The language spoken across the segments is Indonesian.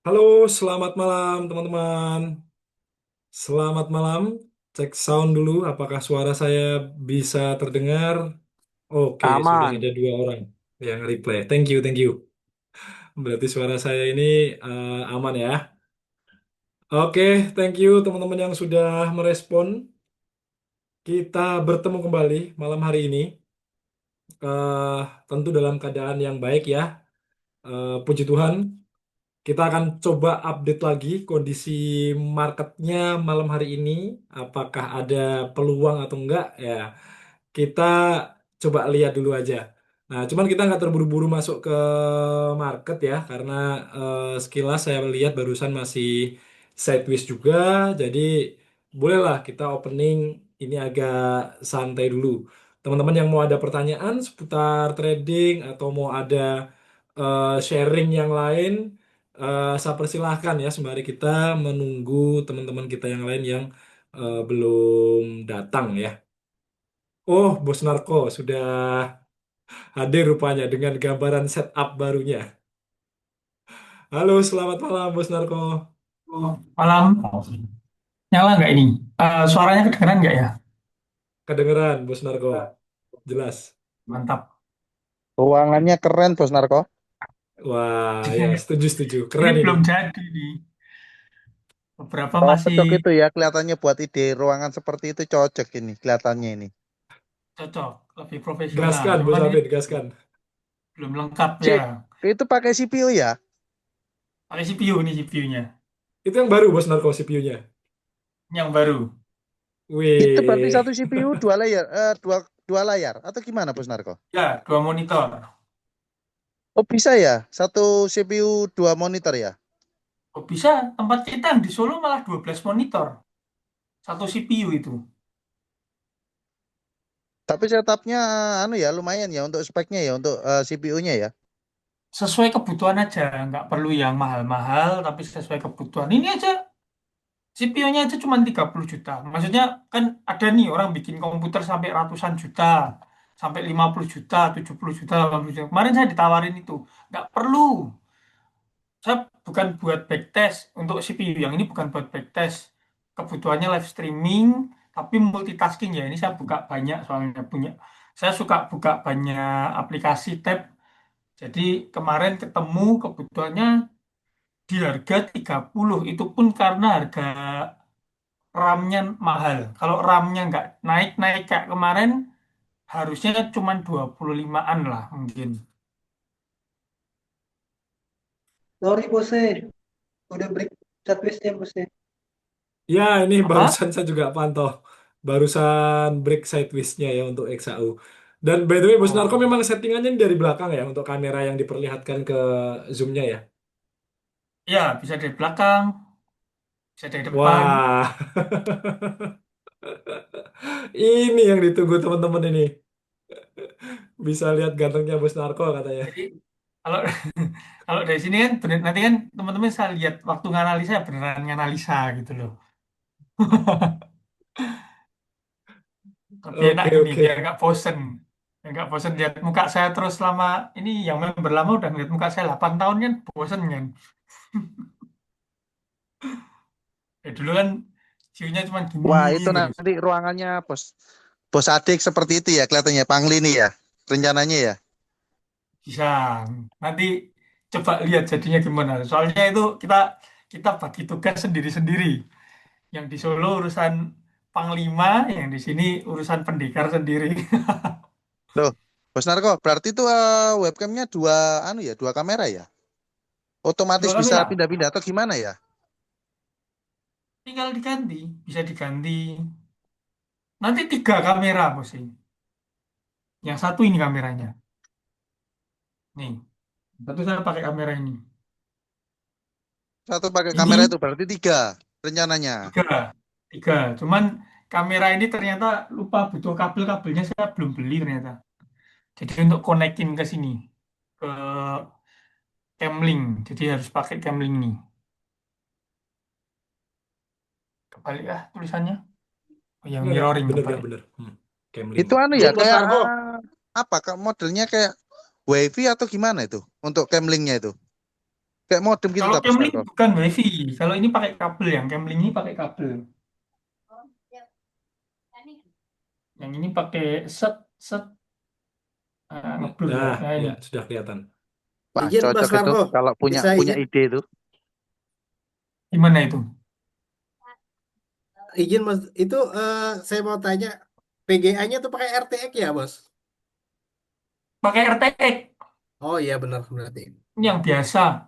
Halo, selamat malam teman-teman. Selamat malam. Cek sound dulu, apakah suara saya bisa terdengar? Oke, sudah ada Aman. dua orang yang reply. Thank you, thank you. Berarti suara saya ini aman ya. Oke, thank you teman-teman yang sudah merespon. Kita bertemu kembali malam hari ini. Eh, Tentu dalam keadaan yang baik ya. Puji Tuhan. Kita akan coba update lagi kondisi marketnya malam hari ini. Apakah ada peluang atau enggak? Ya, kita coba lihat dulu aja. Nah, cuman kita nggak terburu-buru masuk ke market ya, karena sekilas saya lihat barusan masih sideways juga. Jadi bolehlah kita opening ini agak santai dulu. Teman-teman yang mau ada pertanyaan seputar trading atau mau ada sharing yang lain, saya persilahkan ya sembari kita menunggu teman-teman kita yang lain yang belum datang ya. Oh, Bos Narko sudah hadir rupanya dengan gambaran setup barunya. Halo, selamat malam Bos Narko. Malam. Nyala nggak ini? Suaranya kedengeran nggak ya? Kedengeran Bos Narko, jelas. Mantap. Ruangannya keren, Bos Narko. Wah, ya setuju setuju. Ini Keren ini. belum jadi nih. Beberapa masih Cocok itu ya, kelihatannya buat ide ruangan seperti itu cocok ini, kelihatannya ini. cocok, lebih profesional. Gaskan Bos Cuman ini Afid, gaskan. belum lengkap ya. Cek, itu pakai CPU ya? Pakai CPU nih CPU-nya. Itu yang baru Bos Narko CPU-nya. Yang baru. Itu berarti Wih. satu CPU dua layar, dua layar atau gimana, Bos Narko? Ya, dua monitor. Oh bisa ya, satu CPU dua monitor ya? Kok bisa? Tempat kita yang di Solo malah 12 monitor. Satu CPU itu. Tapi setupnya anu ya, lumayan ya untuk speknya ya, untuk CPU-nya ya. Sesuai kebutuhan aja. Nggak perlu yang mahal-mahal, tapi sesuai kebutuhan. Ini aja CPU-nya aja cuma 30 juta. Maksudnya kan ada nih orang bikin komputer sampai ratusan juta, sampai 50 juta, 70 juta, 80 juta. Kemarin saya ditawarin itu. Nggak perlu. Saya bukan buat backtest untuk CPU. Yang ini bukan buat backtest. Kebutuhannya live streaming, tapi multitasking ya. Ini saya buka banyak soalnya punya. Saya suka buka banyak aplikasi tab. Jadi kemarin ketemu kebutuhannya di harga 30. Itu pun karena harga RAM-nya mahal. Kalau RAM-nya nggak naik-naik kayak kemarin, harusnya cuma 25-an lah mungkin. Sorry bose, udah break checklistnya bose. Ya, ini Apa? barusan saya juga pantau. Barusan break sideways-nya ya untuk XAU. Dan by the way, Bos Narko Oh, memang settingannya ini dari belakang ya untuk kamera yang diperlihatkan ke zoom-nya ya. ya bisa dari belakang, bisa dari depan. Wah, ini yang ditunggu teman-teman ini. Bisa lihat gantengnya Bos Narko katanya. Jadi kalau kalau dari sini kan nanti kan teman-teman saya lihat waktu nganalisa beneran nganalisa gitu loh. Lebih enak Oke, gini biar oke. nggak bosen. Biar nggak bosen lihat muka saya terus selama ini yang member lama udah ngeliat muka saya 8 tahun kan bosen kan. Ya dulu kan view-nya cuma gini Wah, itu terus. nanti ruangannya Bos Bos Adik seperti itu ya kelihatannya Pangli nih ya. Rencananya ya. Bisa. Nanti coba lihat jadinya gimana. Soalnya itu kita kita bagi tugas sendiri-sendiri. Yang di Solo urusan Panglima, yang di sini urusan pendekar sendiri. Loh, Bos Narko, berarti itu webcamnya dua anu ya, dua kamera ya? Otomatis Dua bisa kamera, pindah-pindah atau gimana ya? tinggal diganti, bisa diganti. Nanti tiga kamera, bos ini. Yang satu ini kameranya. Nih, satu saya pakai kamera ini. Satu pakai kamera Ini itu berarti tiga rencananya. tiga, tiga. Cuman kamera ini ternyata lupa butuh kabel-kabelnya saya belum beli ternyata. Jadi untuk konekin ke sini, ke Camlink. Jadi harus pakai Camlink nih. Kebalik ya tulisannya. Oh, yang Enggak, mirroring bener gak kebalik. bener. Camlink. Itu anu Ini ya, Bos kayak Narko. apa? Modelnya kayak WiFi atau gimana itu untuk camlinknya itu? Kayak modem gitu Kalau tak Bos Camlink Narko? bukan WiFi. Kalau ini pakai kabel, yang Camlink ini pakai kabel. Yang ini pakai set set ngeblur ya. Nah, Nah ini ya sudah kelihatan. Wah, Izin Mas cocok itu Narko, kalau punya bisa punya izin? ide itu. gimana itu? Izin Mas, itu saya mau tanya, PGA-nya tuh pakai RTX ya, Bos? Pakai RTX. Oh iya benar berarti. Ini yang biasa.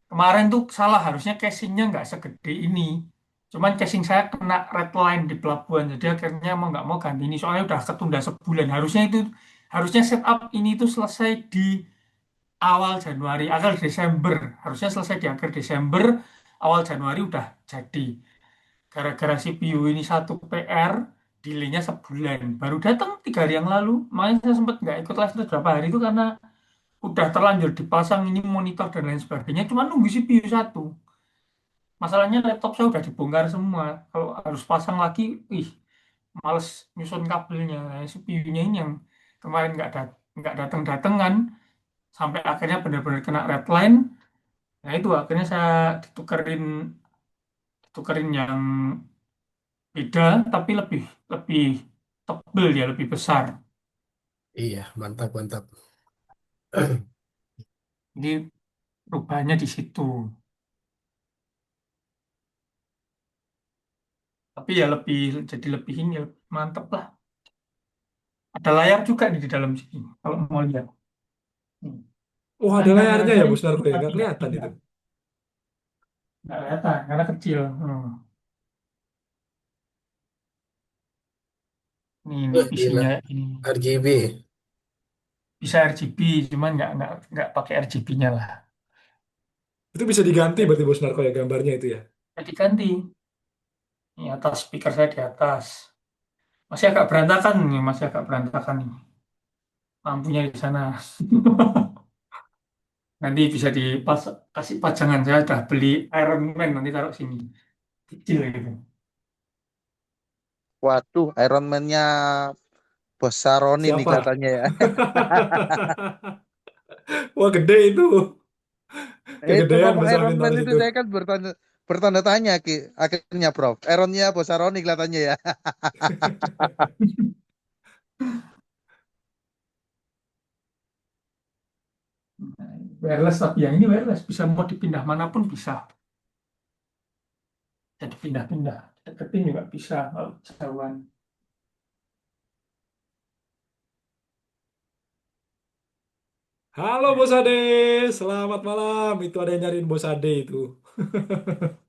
Kemarin tuh salah, harusnya casingnya nggak segede ini. Cuman casing saya kena red line di pelabuhan, jadi akhirnya mau nggak mau ganti ini. Soalnya udah ketunda sebulan. Harusnya setup ini tuh selesai di awal Januari, akhir Desember. Harusnya selesai di akhir Desember, awal Januari udah jadi. Gara-gara CPU ini satu PR, delaynya sebulan. Baru datang 3 hari yang lalu. Makanya saya sempat nggak ikut live itu berapa hari itu karena udah terlanjur dipasang ini monitor dan lain sebagainya. Cuma nunggu CPU satu. Masalahnya laptop saya udah dibongkar semua. Kalau harus pasang lagi, males nyusun kabelnya. Nah, CPU-nya ini yang kemarin nggak datang-datangan sampai akhirnya benar-benar kena red line. Nah itu akhirnya saya ditukerin yang beda tapi lebih lebih tebel ya, lebih besar. Iya, mantap mantap. Jadi perubahannya di situ. Tapi ya jadi lebih ini lebih mantep lah. Ada layar juga nih di dalam sini. Kalau mau lihat. Hmm. Oh, Cuman ada layarnya kameranya ya, ini Bos Narko ya? Nggak tidak kelihatan tidak itu. nggak kelihatan karena kecil. Ini Wah, gila. PC-nya ini RGB. bisa RGB, cuman nggak pakai RGB-nya lah. Itu bisa diganti berarti Bos Narko ya gambarnya itu ya. Jadi ganti. Ini atas speaker saya di atas. Masih agak berantakan nih, masih agak berantakan nih. Lampunya di sana. Nanti bisa kasih pajangan, saya udah beli Iron Man nanti taruh sini. Kecil gitu. Waduh, Iron Man-nya Bos Saroni nih Siapa? kelihatannya ya. Wah, gede itu. Itu Kegedean ngomong besar Iron Man bintangnya itu itu. saya kan bertanda tanya akhirnya Prof. Ironnya Bos Saroni kelihatannya ya. Wireless tapi yang ini wireless bisa mau dipindah manapun bisa. Jadi pindah-pindah. Deketin juga bisa kalau jauhan. Halo Bos Ade, selamat malam. Itu ada yang nyariin Bos Ade itu.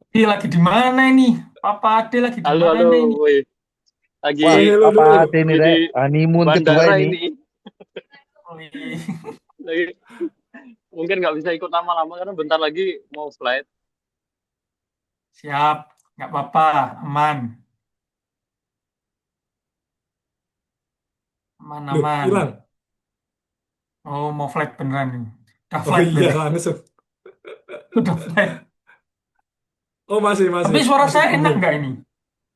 Ini lagi di mana ini? Papa Ade lagi di Halo, halo, mana ini? woi. Lagi Wah, Say hello apa dulu. ada ini lagi Rek? di Honeymoon kedua bandara ini. ini. Wih. Lagi mungkin nggak bisa ikut lama-lama karena bentar lagi mau flight. Siap, nggak apa-apa, aman, aman, Loh, aman. hilang. Oh, mau flight beneran nih. Udah Oh flight iya, beneran. langsung. Udah flight. Oh, masih Tapi suara masih saya enak nyambung. nggak ini?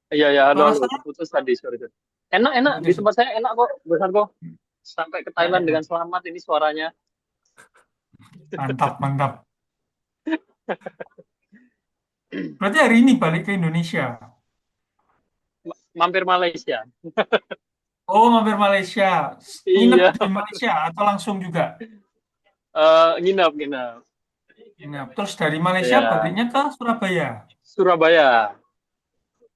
Iya, ya, halo, Suara halo. saya Putus tadi, sorry, sorry. Enak, enak. Di putus. tempat saya enak kok, besar kok. Sampai ke Ya, Thailand ya. dengan selamat ini suaranya. Mantap, mantap. Berarti hari ini balik ke Indonesia. Mampir Malaysia. Oh, mampir Malaysia. Nginep Iya, di Malaysia atau langsung juga? nginap, nginap. Nginep. Terus dari Malaysia Iya, baliknya ke Surabaya. Surabaya.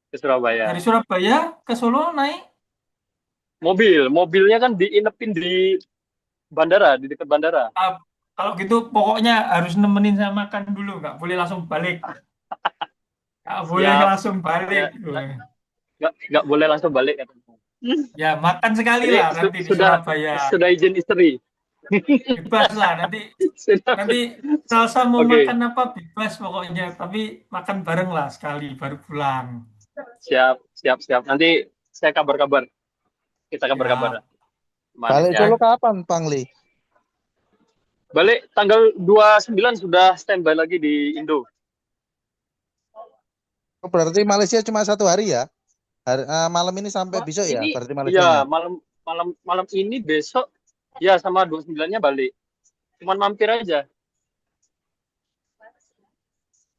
Ke Dari Surabaya. Surabaya ke Solo naik. Mobilnya kan diinepin di bandara, di dekat bandara. Ah, kalau gitu pokoknya harus nemenin saya makan dulu. Nggak boleh langsung balik. Nggak boleh Siap. langsung balik. Ya, nggak boleh langsung balik katanya. Ya, makan sekali Ini lah nanti di sudah Surabaya. izin istri. Bebas lah nanti. Sudah. Nanti Salsa mau Oke, makan apa bebas pokoknya. Tapi makan bareng lah sekali baru pulang. siap, siap, siap. Nanti saya kabar-kabar. Kita Ya, kabar-kabar. Kemarin Balik ya. Solo kapan, Pangli? Balik tanggal 29 sudah standby lagi di Indo. Oh, berarti Malaysia cuma 1 hari ya? Malam ini sampai besok ya? Ini Berarti ya Malaysianya. malam ini besok ya sama 29-nya balik. Cuman mampir aja.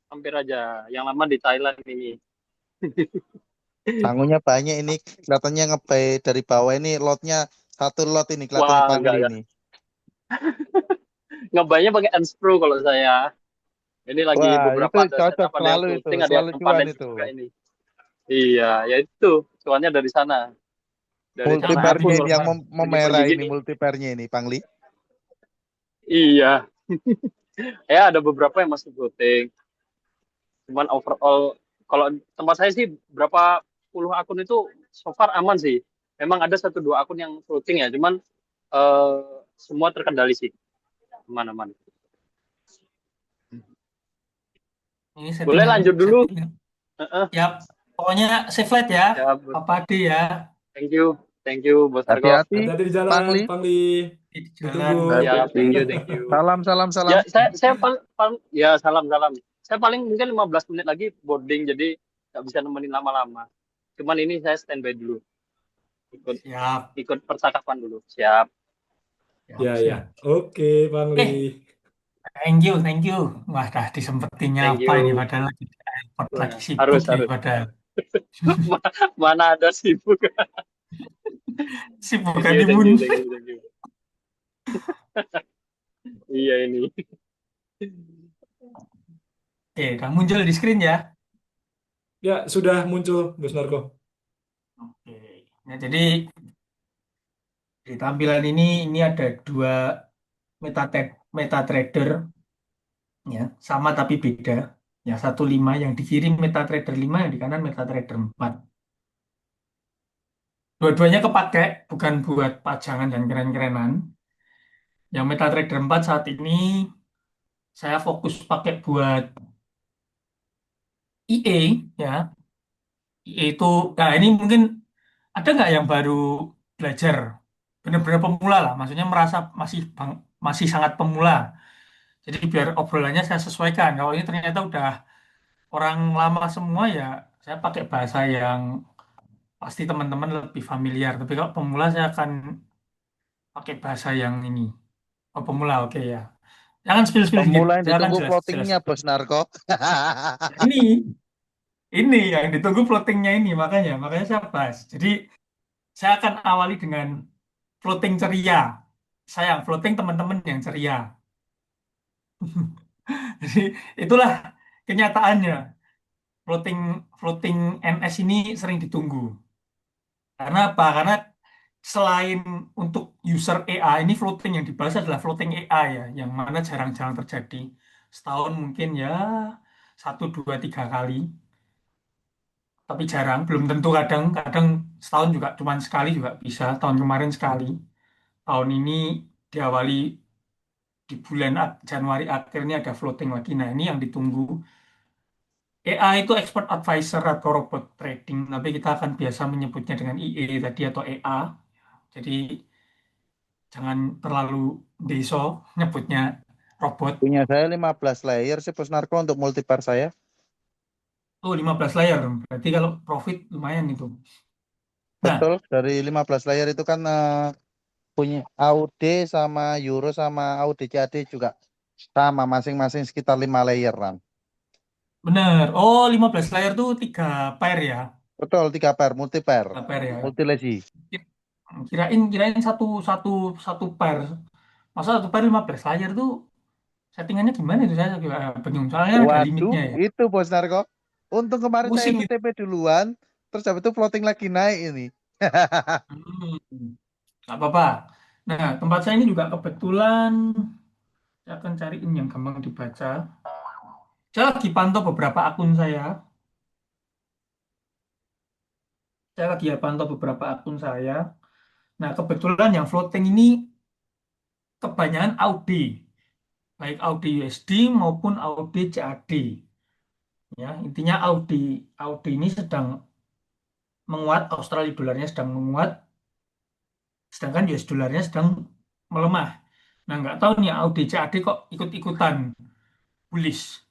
hampir aja. Yang lama di Thailand ini. Sangunya banyak ini. Kelihatannya ngebay dari bawah ini lotnya satu lot ini kelihatannya Wah, Pangli enggak. ini. Ngebaynya pakai Unspro kalau saya. Ini lagi Wah, itu beberapa ada cocok setup, ada yang selalu itu, floating, ada selalu yang cuan panen itu. juga ini. Iya, ya itu. Cuannya dari sana. Dari sana Jangan Multipairnya full ini ini, yang Bang. memerah pagi-pagi ini, gini. multipairnya ini, Pangli. Iya. Ya ada beberapa yang masih floating. Cuman overall kalau tempat saya sih berapa puluh akun itu so far aman sih. Memang ada satu dua akun yang floating ya, cuman eh, semua terkendali sih, aman-aman. Ini Boleh settingannya, lanjut dulu. setting. Heeh. Ya, pokoknya save flight ya. Ya, Apa D ya. thank you, Bos Argo. Hati-hati, Hati-hati di jalan, Pangli. Pangli. Di Ditunggu. jalan. Ya, thank you. Salam, salam, salam. Ya, saya ya salam. Saya paling mungkin 15 menit lagi boarding, jadi nggak bisa nemenin lama-lama. Cuman ini saya standby dulu, ikut Siap, ikut percakapan dulu. Siap. siap, Ya, ya. siap. Oke, Pangli. Thank you. Wah, dah disempetin Thank apa ini you. padahal lagi di airport, Wah, lagi sibuk harus nih harus. padahal. Mana ada sibuk. Sibuk Thank honeymoon. you. Iya ini. Oke, udah muncul di screen ya. Ya, sudah muncul, Bos Narko. Oke. Nah, jadi di tampilan ini ada dua MetaTrader ya, sama tapi beda. Ya, 15 yang di kiri MetaTrader 5, yang di kanan MetaTrader 4. Dua-duanya kepakai bukan buat pajangan dan keren-kerenan. Yang MetaTrader 4 saat ini saya fokus pakai buat IE ya. IE itu, nah ini mungkin ada nggak yang baru belajar benar-benar pemula lah, maksudnya merasa masih sangat pemula. Jadi biar obrolannya saya sesuaikan. Kalau ini ternyata udah orang lama semua ya, saya pakai bahasa yang pasti teman-teman lebih familiar. Tapi kalau pemula saya akan pakai bahasa yang ini. Oh pemula, oke ya. Jangan spill-spill dikit. Pemula yang Saya akan ditunggu jelas, jelas. floatingnya, Bos Narko. Nah, ini yang ditunggu floatingnya ini, makanya saya bahas. Jadi saya akan awali dengan floating ceria. Sayang, floating teman-teman yang ceria. Jadi itulah kenyataannya. Floating floating NS ini sering ditunggu. Karena apa? Karena selain untuk user EA, ini floating yang dibahas adalah floating EA ya, yang mana jarang-jarang terjadi. Setahun mungkin ya 1, 2, 3 kali, tapi jarang. Belum tentu, kadang setahun juga cuman sekali juga bisa. Tahun kemarin sekali. Tahun ini diawali di bulan Januari akhirnya ada floating lagi. Nah, ini yang ditunggu. EA itu expert advisor atau robot trading, tapi kita akan biasa menyebutnya dengan IE tadi atau EA. Jadi jangan terlalu deso nyebutnya robot. Punya saya 15 layer sih, Bos Narko, untuk multipair saya. Oh, 15 layar. Berarti kalau profit lumayan itu. Nah, Betul, dari 15 layer itu kan punya AUD sama Euro sama AUD CAD juga sama, masing-masing sekitar 5 layeran. bener. Oh, 15 layar tuh 3 pair ya. Betul, 3 pair, multipair, 3 pair ya. multilegi. Kirain satu satu satu pair. Masa satu pair 15 layar tuh settingannya gimana itu, saya juga bingung. Soalnya ada Waduh, limitnya ya. itu Bos Narko. Untung kemarin saya Pusing itu. FTP duluan, terus habis itu floating lagi naik ini. Nggak apa-apa. Nah, tempat saya ini juga kebetulan saya akan cariin yang gampang dibaca. Saya lagi pantau beberapa akun saya. Saya lagi pantau beberapa akun saya. Nah, kebetulan yang floating ini kebanyakan AUD, baik AUD USD maupun AUD CAD. Ya, intinya AUD ini sedang menguat, Australia dolarnya sedang menguat, sedangkan US dolarnya sedang melemah. Nah, nggak tahu nih AUD CAD kok ikut-ikutan bullish.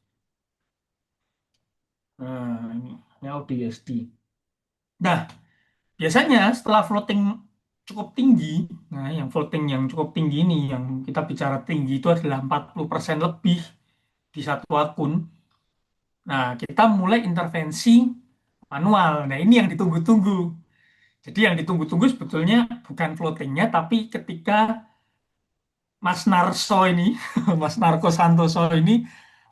Nah, ini AUD USD. Nah, biasanya setelah floating cukup tinggi, nah yang floating yang cukup tinggi ini, yang kita bicara tinggi itu adalah 40% lebih di satu akun. Nah, kita mulai intervensi manual. Nah, ini yang ditunggu-tunggu. Jadi yang ditunggu-tunggu sebetulnya bukan floatingnya, tapi ketika Mas Narso ini, Mas Narko Santoso ini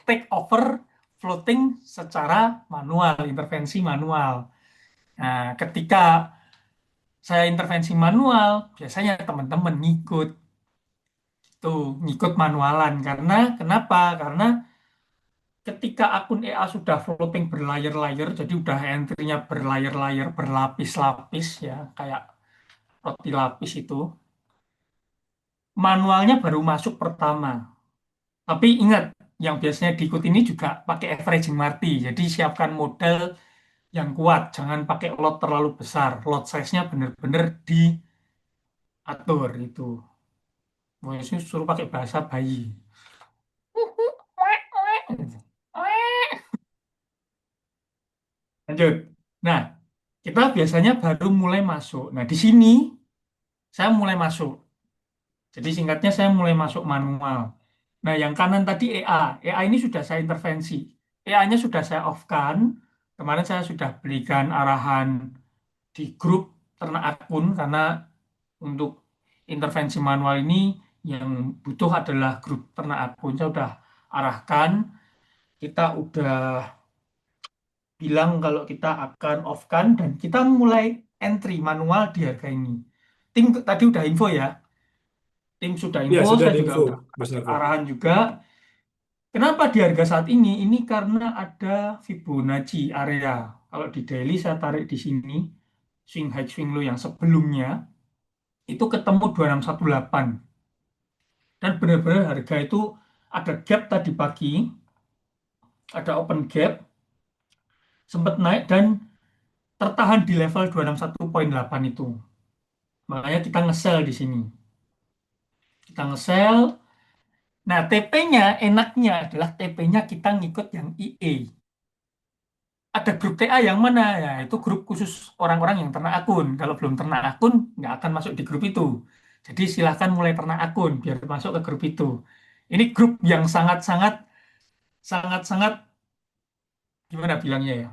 take over floating secara manual, intervensi manual. Nah, ketika saya intervensi manual, biasanya teman-teman ngikut tuh, ngikut manualan. Karena kenapa? Karena ketika akun EA sudah floating berlayer-layer, jadi udah entry-nya berlayer-layer, berlapis-lapis ya, kayak roti lapis itu, manualnya baru masuk pertama. Tapi ingat, yang biasanya diikut ini juga pakai averaging marty. Jadi siapkan model yang kuat, jangan pakai lot terlalu besar. Lot size-nya bener-bener diatur itu. Mungkin suruh pakai bahasa bayi. Lanjut. Nah, kita biasanya baru mulai masuk. Nah, di sini saya mulai masuk. Jadi singkatnya saya mulai masuk manual. Nah, yang kanan tadi EA. EA ini sudah saya intervensi. EA-nya sudah saya off-kan. Kemarin saya sudah berikan arahan di grup ternak akun karena untuk intervensi manual ini yang butuh adalah grup ternak akun. Saya sudah arahkan. Kita udah bilang kalau kita akan off-kan dan kita mulai entry manual di harga ini. Tim tadi udah info ya. Tim sudah Ya, info, sudah saya juga diinfo, udah Mas kasih Narko. arahan juga. Kenapa di harga saat ini? Ini karena ada Fibonacci area. Kalau di daily saya tarik di sini, swing high swing low yang sebelumnya, itu ketemu 2618. Dan benar-benar harga itu ada gap tadi pagi, ada open gap, sempat naik dan tertahan di level 261,8 itu. Makanya kita nge-sell di sini. Kita nge-sell. Nah, TP-nya enaknya adalah TP-nya kita ngikut yang IE. Ada grup TA yang mana? Ya, itu grup khusus orang-orang yang ternak akun. Kalau belum ternak akun, nggak akan masuk di grup itu. Jadi silahkan mulai ternak akun biar masuk ke grup itu. Ini grup yang sangat-sangat, gimana bilangnya ya?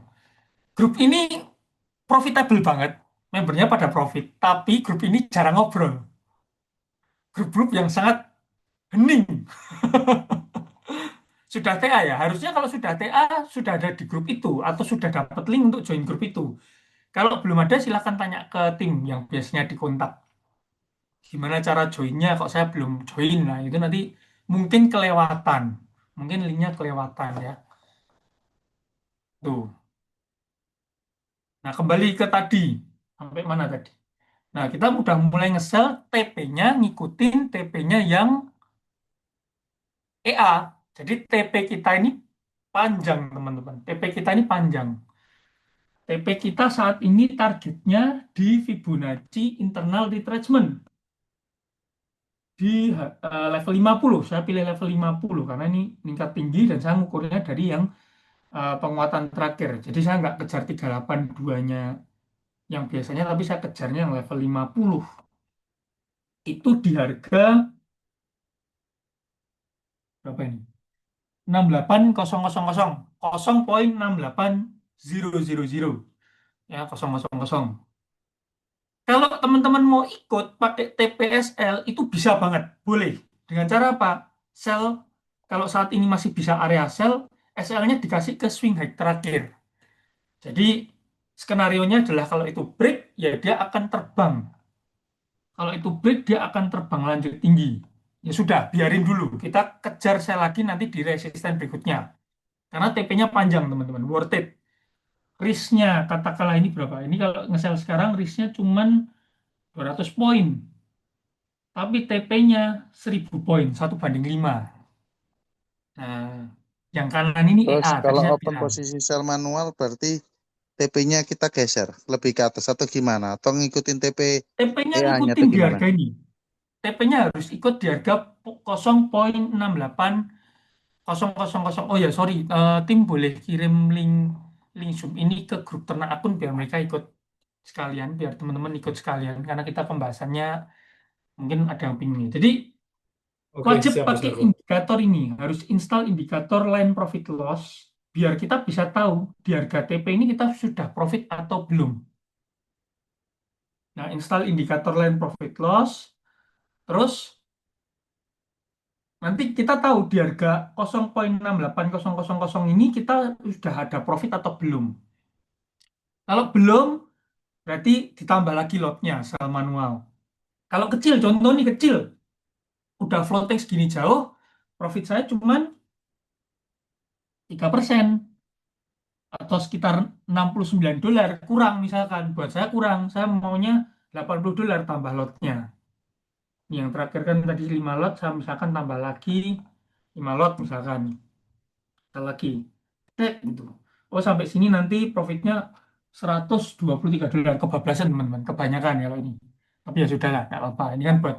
Grup ini profitable banget. Membernya pada profit. Tapi grup ini jarang ngobrol. Grup-grup yang sangat hening. Sudah TA ya? Harusnya kalau sudah TA, sudah ada di grup itu. Atau sudah dapat link untuk join grup itu. Kalau belum ada, silahkan tanya ke tim yang biasanya dikontak. Gimana cara joinnya? Kok saya belum join? Nah, itu nanti mungkin kelewatan. Mungkin linknya kelewatan ya. Tuh. Nah, kembali ke tadi. Sampai mana tadi? Nah, kita udah mulai nge-sell TP-nya, ngikutin TP-nya yang EA. Jadi TP kita ini panjang, teman-teman. TP kita ini panjang. TP kita saat ini targetnya di Fibonacci internal retracement di level 50. Saya pilih level 50 karena ini meningkat tinggi dan saya mengukurnya dari yang penguatan terakhir. Jadi saya nggak kejar 382-nya yang biasanya, tapi saya kejarnya yang level 50. Itu di harga berapa ini? 68000, 0,68000 ya, 000. Kalau teman-teman mau ikut pakai TPSL itu bisa banget, boleh. Dengan cara apa? Sell, kalau saat ini masih bisa area sell, SL-nya dikasih ke swing high terakhir. Jadi skenario-nya adalah kalau itu break, ya dia akan terbang. Kalau itu break, dia akan terbang lanjut tinggi. Ya sudah, biarin dulu. Kita kejar sell lagi nanti di resisten berikutnya. Karena TP-nya panjang, teman-teman. Worth it. Risk-nya, katakanlah ini berapa? Ini kalau nge-sell sekarang, risk-nya cuman 200 poin. Tapi TP-nya 1000 poin, 1/5. Nah, yang kanan ini Terus EA, tadi kalau saya open bilang. posisi sell manual berarti TP-nya kita geser lebih ke atas atau gimana? Atau ngikutin TP TP-nya EA-nya ngikutin atau di gimana? harga ini. TP-nya harus ikut di harga 0,680000. Oh ya, sorry. Tim boleh kirim link link Zoom ini ke grup ternak akun biar mereka ikut sekalian, biar teman-teman ikut sekalian. Karena kita pembahasannya mungkin ada yang bingung. Jadi Oke, wajib siap Mas pakai Narko. indikator ini, harus install indikator line profit loss biar kita bisa tahu di harga TP ini kita sudah profit atau belum. Nah, install indikator line profit loss, terus nanti kita tahu di harga 0,68000 ini kita sudah ada profit atau belum. Kalau belum, berarti ditambah lagi lotnya secara manual. Kalau kecil, contoh nih kecil, udah floating segini jauh, profit saya cuma 3% atau sekitar $69 kurang misalkan. Buat saya kurang, saya maunya $80 tambah lotnya. Yang terakhir kan tadi 5 lot, saya misalkan tambah lagi 5 lot misalkan. Lagi. Cek gitu. Oh, sampai sini nanti profitnya $123. Kebablasan teman-teman, kebanyakan ya kalau ini. Tapi ya sudah lah, nggak apa-apa. Ini kan buat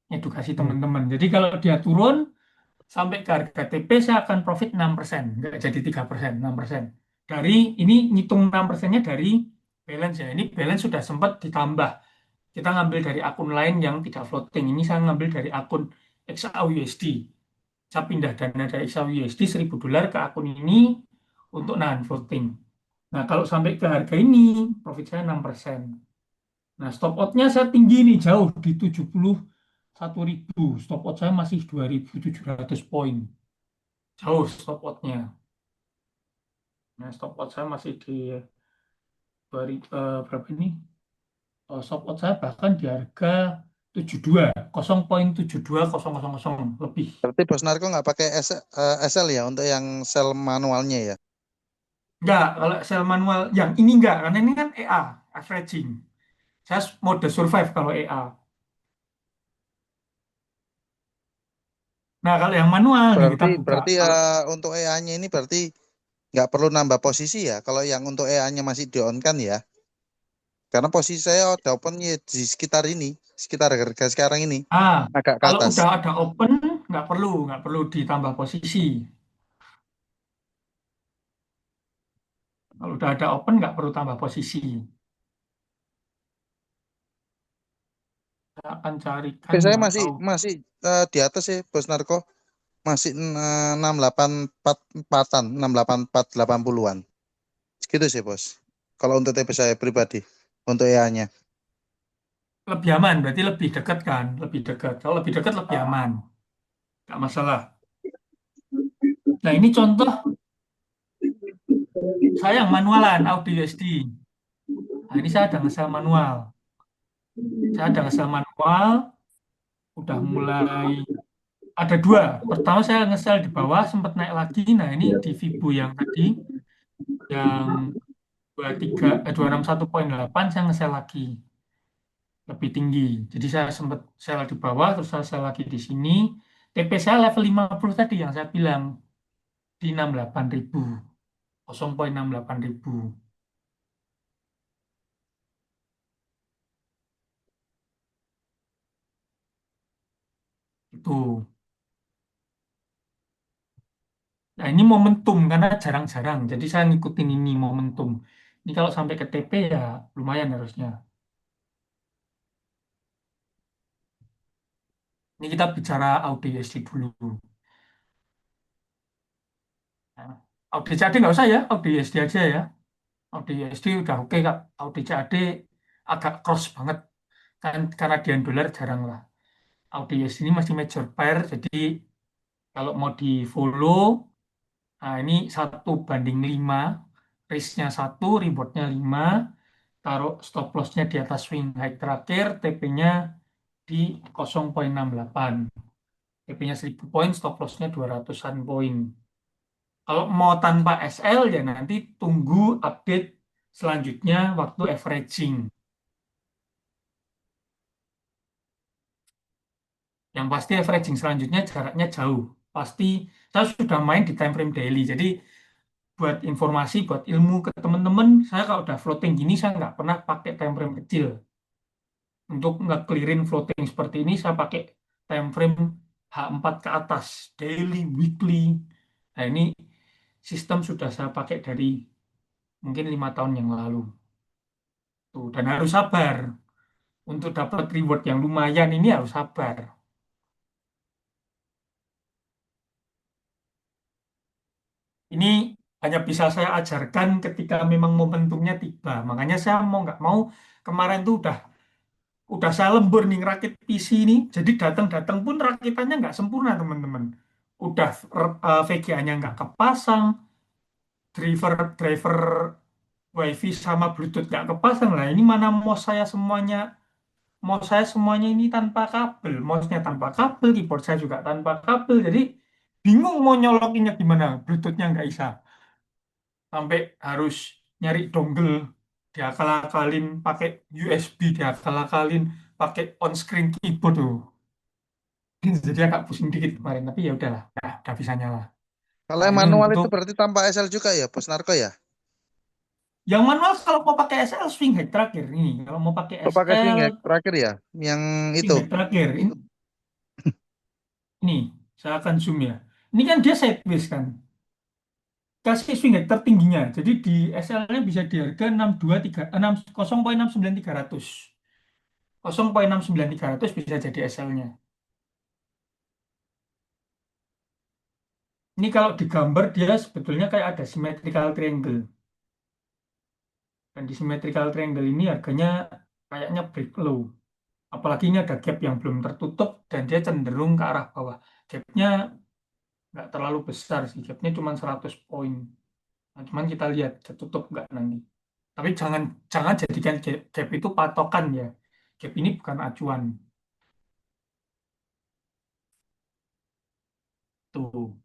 edukasi teman-teman. Jadi kalau dia turun sampai ke harga TP saya akan profit 6%, nggak jadi 3%, 6%. Dari ini ngitung 6%-nya dari balance ya. Ini balance sudah sempat ditambah. Kita ngambil dari akun lain yang tidak floating. Ini saya ngambil dari akun XAUUSD. Saya pindah dana dari XAUUSD $1.000 ke akun ini untuk nahan floating. Nah, kalau sampai ke harga ini, profit saya 6%. Nah, stop out-nya saya tinggi nih, jauh di 71.000. Stop out saya masih 2.700 poin. Jauh stop out-nya. Nah, stop out saya masih di 2000, berapa ini? Oh, stop out saya bahkan di harga 72, 0,72000 lebih. Berarti Bos Narko nggak pakai SL ya untuk yang sell manualnya ya? Enggak, kalau sell manual yang ini enggak, karena ini kan EA, averaging. Saya mode survive kalau EA. Nah, kalau yang manual nih kita Berarti buka. berarti Kalau untuk EA-nya ini berarti nggak perlu nambah posisi ya? Kalau yang untuk EA-nya masih di on kan ya? Karena posisi saya udah open ya di sekitar ini, sekitar harga sekarang ini, ah, agak ke kalau atas. udah ada open nggak perlu ditambah posisi. Kalau udah ada open nggak perlu tambah posisi. Saya akan carikan Oke, saya yang masih tahu. masih di atas ya, Bos Narko. Masih 684-an, 684-80-an. Segitu sih, Bos. Kalau untuk TP saya pribadi, untuk EA-nya. Lebih aman, berarti lebih dekat kan? Lebih dekat. Kalau lebih dekat lebih aman. Nggak masalah. Nah, ini contoh saya yang manualan, Audi USD. Nah, ini saya ada nge manual. Saya ada nge manual, udah mulai ada dua. Pertama saya nge di bawah, sempat naik lagi. Nah, ini di Vibo yang tadi, yang 261,8 saya nge lagi. Lebih tinggi. Jadi saya sempat sell di bawah, terus saya sell lagi di sini. TP saya level 50 tadi yang saya bilang, di 68.000. 0,68.000. Itu. Nah, ini momentum karena jarang-jarang. Jadi saya ngikutin ini momentum. Ini kalau sampai ke TP ya lumayan harusnya. Ini kita bicara Audi USD dulu. Nah, Audi CAD nggak usah ya, Audi USD aja ya. Audi USD udah oke Kak. Audi CAD agak cross banget. Kan Canadian dollar jarang lah. Audi USD ini masih major pair, jadi kalau mau di follow, nah ini 1:5, risk-nya 1, reward-nya 5, taruh stop loss-nya di atas swing high terakhir, TP-nya di 0,68. TP-nya 1000 poin, stop loss-nya 200-an poin. Kalau mau tanpa SL ya nanti tunggu update selanjutnya waktu averaging. Yang pasti averaging selanjutnya jaraknya jauh. Pasti saya sudah main di time frame daily. Jadi buat informasi, buat ilmu ke teman-teman, saya kalau udah floating gini saya nggak pernah pakai time frame kecil. Untuk nggak clearin floating seperti ini, saya pakai time frame H4 ke atas, daily, weekly. Nah ini sistem sudah saya pakai dari mungkin 5 tahun yang lalu. Tuh, dan harus sabar. Untuk dapat reward yang lumayan ini harus sabar. Ini hanya bisa saya ajarkan ketika memang momentumnya tiba. Makanya saya mau nggak mau kemarin tuh udah saya lembur nih ngerakit PC ini. Jadi datang-datang pun rakitannya nggak sempurna teman-teman. Udah VGA-nya nggak kepasang, driver WiFi sama Bluetooth nggak kepasang lah. Ini mana mau saya semuanya ini tanpa kabel, mouse-nya tanpa kabel, keyboard saya juga tanpa kabel. Jadi bingung mau nyolokinnya gimana, Bluetooth-nya nggak bisa. Sampai harus nyari dongle, diakal-akalin pakai USB, diakal-akalin pakai on-screen keyboard tuh. Jadi agak pusing dikit kemarin, tapi ya udahlah, udah bisa nyala. Kalau Nah, yang ini manual itu untuk berarti tanpa SL juga ya, Bos Narko ya? yang manual kalau mau pakai SL swing head terakhir ini. Kalau mau pakai Oh, pakai swing SL hack terakhir ya, yang swing itu. head terakhir. Ini saya akan zoom ya. Ini kan dia sideways kan. Kasih swing head tertingginya. Jadi di SL-nya bisa di harga 623 0,69300. 0,69300 bisa jadi SL-nya. Ini kalau digambar dia sebetulnya kayak ada symmetrical triangle. Dan di symmetrical triangle ini harganya kayaknya break low. Apalagi ini ada gap yang belum tertutup dan dia cenderung ke arah bawah. Gapnya nggak terlalu besar sih. Gapnya cuma 100 poin. Nah, cuman kita lihat tertutup nggak nanti. Tapi jangan jangan jadikan gap itu patokan ya. Gap ini bukan acuan. Tuh.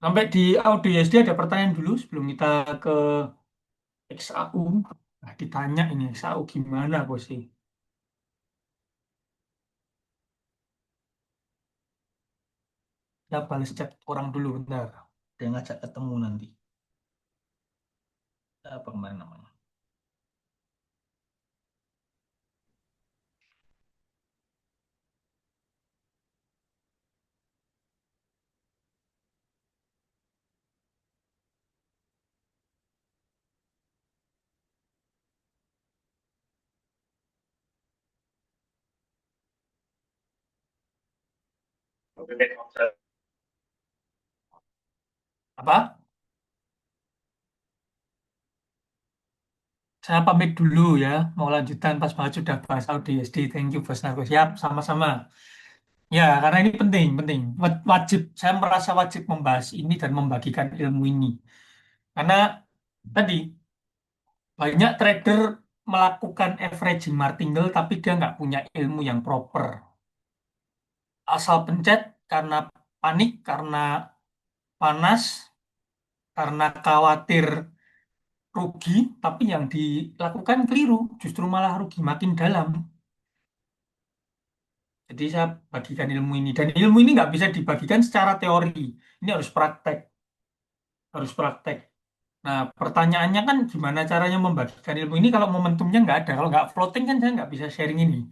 Sampai di audio SD ada pertanyaan dulu sebelum kita ke XAU. Nah, ditanya ini XAU gimana bos sih? Kita balas chat orang dulu bentar. Dia ngajak ketemu nanti. Apa kemarin namanya? Apa? Saya pamit dulu ya. Mau lanjutan pas banget sudah bahas audio SD. Thank you bos Narko. Siap, sama-sama. Ya, karena ini penting, penting. Wajib, saya merasa wajib membahas ini dan membagikan ilmu ini. Karena tadi banyak trader melakukan averaging martingale tapi dia nggak punya ilmu yang proper. Asal pencet karena panik, karena panas, karena khawatir rugi, tapi yang dilakukan keliru, justru malah rugi makin dalam. Jadi saya bagikan ilmu ini dan ilmu ini nggak bisa dibagikan secara teori. Ini harus praktek, harus praktek. Nah, pertanyaannya kan gimana caranya membagikan ilmu ini kalau momentumnya nggak ada. Kalau nggak floating kan saya nggak bisa sharing ini.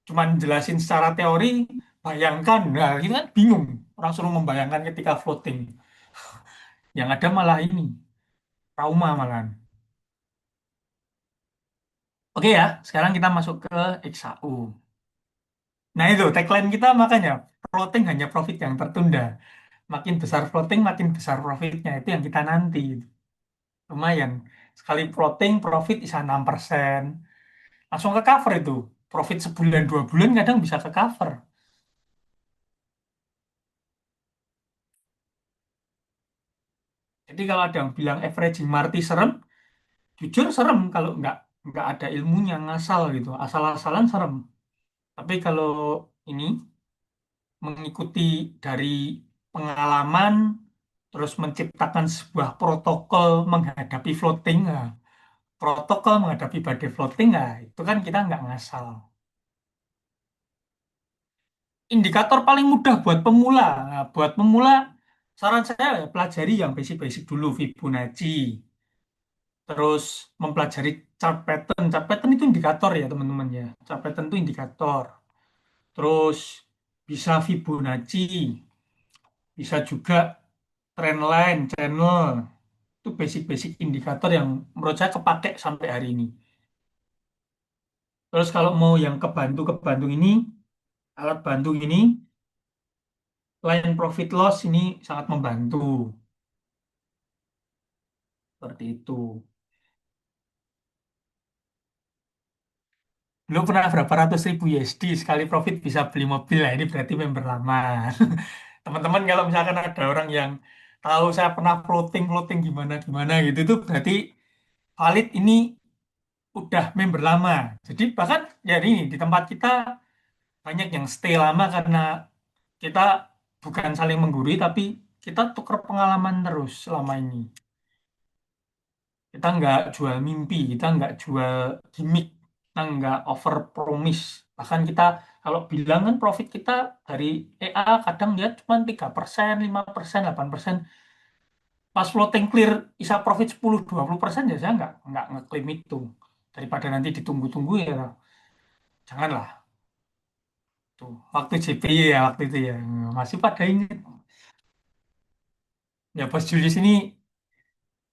Cuman jelasin secara teori, bayangkan. Nah, kita kan bingung. Orang suruh membayangkan ketika floating. Yang ada malah ini, trauma malahan. Oke ya, sekarang kita masuk ke XAU. Nah itu, tagline kita makanya, floating hanya profit yang tertunda. Makin besar floating, makin besar profitnya. Itu yang kita nanti. Lumayan. Sekali floating, profit bisa 6%. Langsung ke cover itu. Profit sebulan, 2 bulan kadang bisa ke cover. Jadi kalau ada yang bilang averaging marti serem, jujur serem kalau nggak ada ilmunya ngasal gitu. Asal-asalan serem. Tapi kalau ini mengikuti dari pengalaman, terus menciptakan sebuah protokol menghadapi floating, nah, protokol menghadapi badai floating, nah, itu kan kita nggak ngasal. Indikator paling mudah buat pemula, nah, buat pemula, saran saya ya, pelajari yang basic-basic dulu, Fibonacci, terus mempelajari chart pattern. Chart pattern itu indikator ya teman-teman ya. Chart pattern itu indikator. Terus bisa Fibonacci, bisa juga trendline, channel. Itu basic-basic indikator yang menurut saya kepake sampai hari ini. Terus kalau mau yang kebantu-kebantu ini, alat bantu ini, line profit loss ini sangat membantu. Seperti itu. Lu pernah berapa ratus ribu USD sekali profit bisa beli mobil lah. Ini berarti member lama. Teman-teman kalau misalkan ada orang yang tahu saya pernah floating floating gimana gimana gitu itu berarti valid ini udah member lama. Jadi bahkan ya ini di tempat kita banyak yang stay lama karena kita bukan saling menggurui tapi kita tukar pengalaman terus selama ini. Kita nggak jual mimpi, kita nggak jual gimmick, kita nggak over promise. Bahkan kita kalau bilang kan profit kita dari EA kadang lihat cuma 3%, 5%, 8%. Pas floating clear bisa profit 10-20% ya saya nggak ngeklaim itu. Daripada nanti ditunggu-tunggu ya janganlah. Tuh, waktu JPY ya waktu itu ya masih pada ingat. Ya Bos Julius ini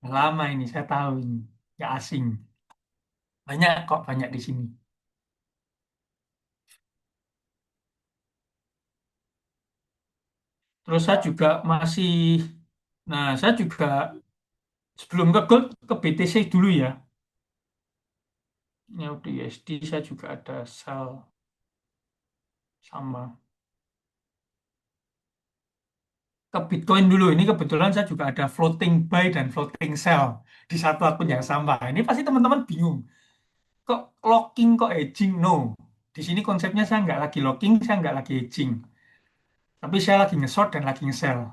lama ini saya tahu ini, ya asing. Banyak kok banyak di sini. Terus saya juga masih, nah saya juga sebelum ke Gold ke BTC dulu ya. Ya di USD saya juga ada sell sama. Ke Bitcoin dulu, ini kebetulan saya juga ada floating buy dan floating sell di satu akun yang sama. Ini pasti teman-teman bingung. Kok locking, kok hedging? No. Di sini konsepnya saya nggak lagi locking, saya nggak lagi hedging. Tapi saya lagi nge-short dan lagi nge-sell.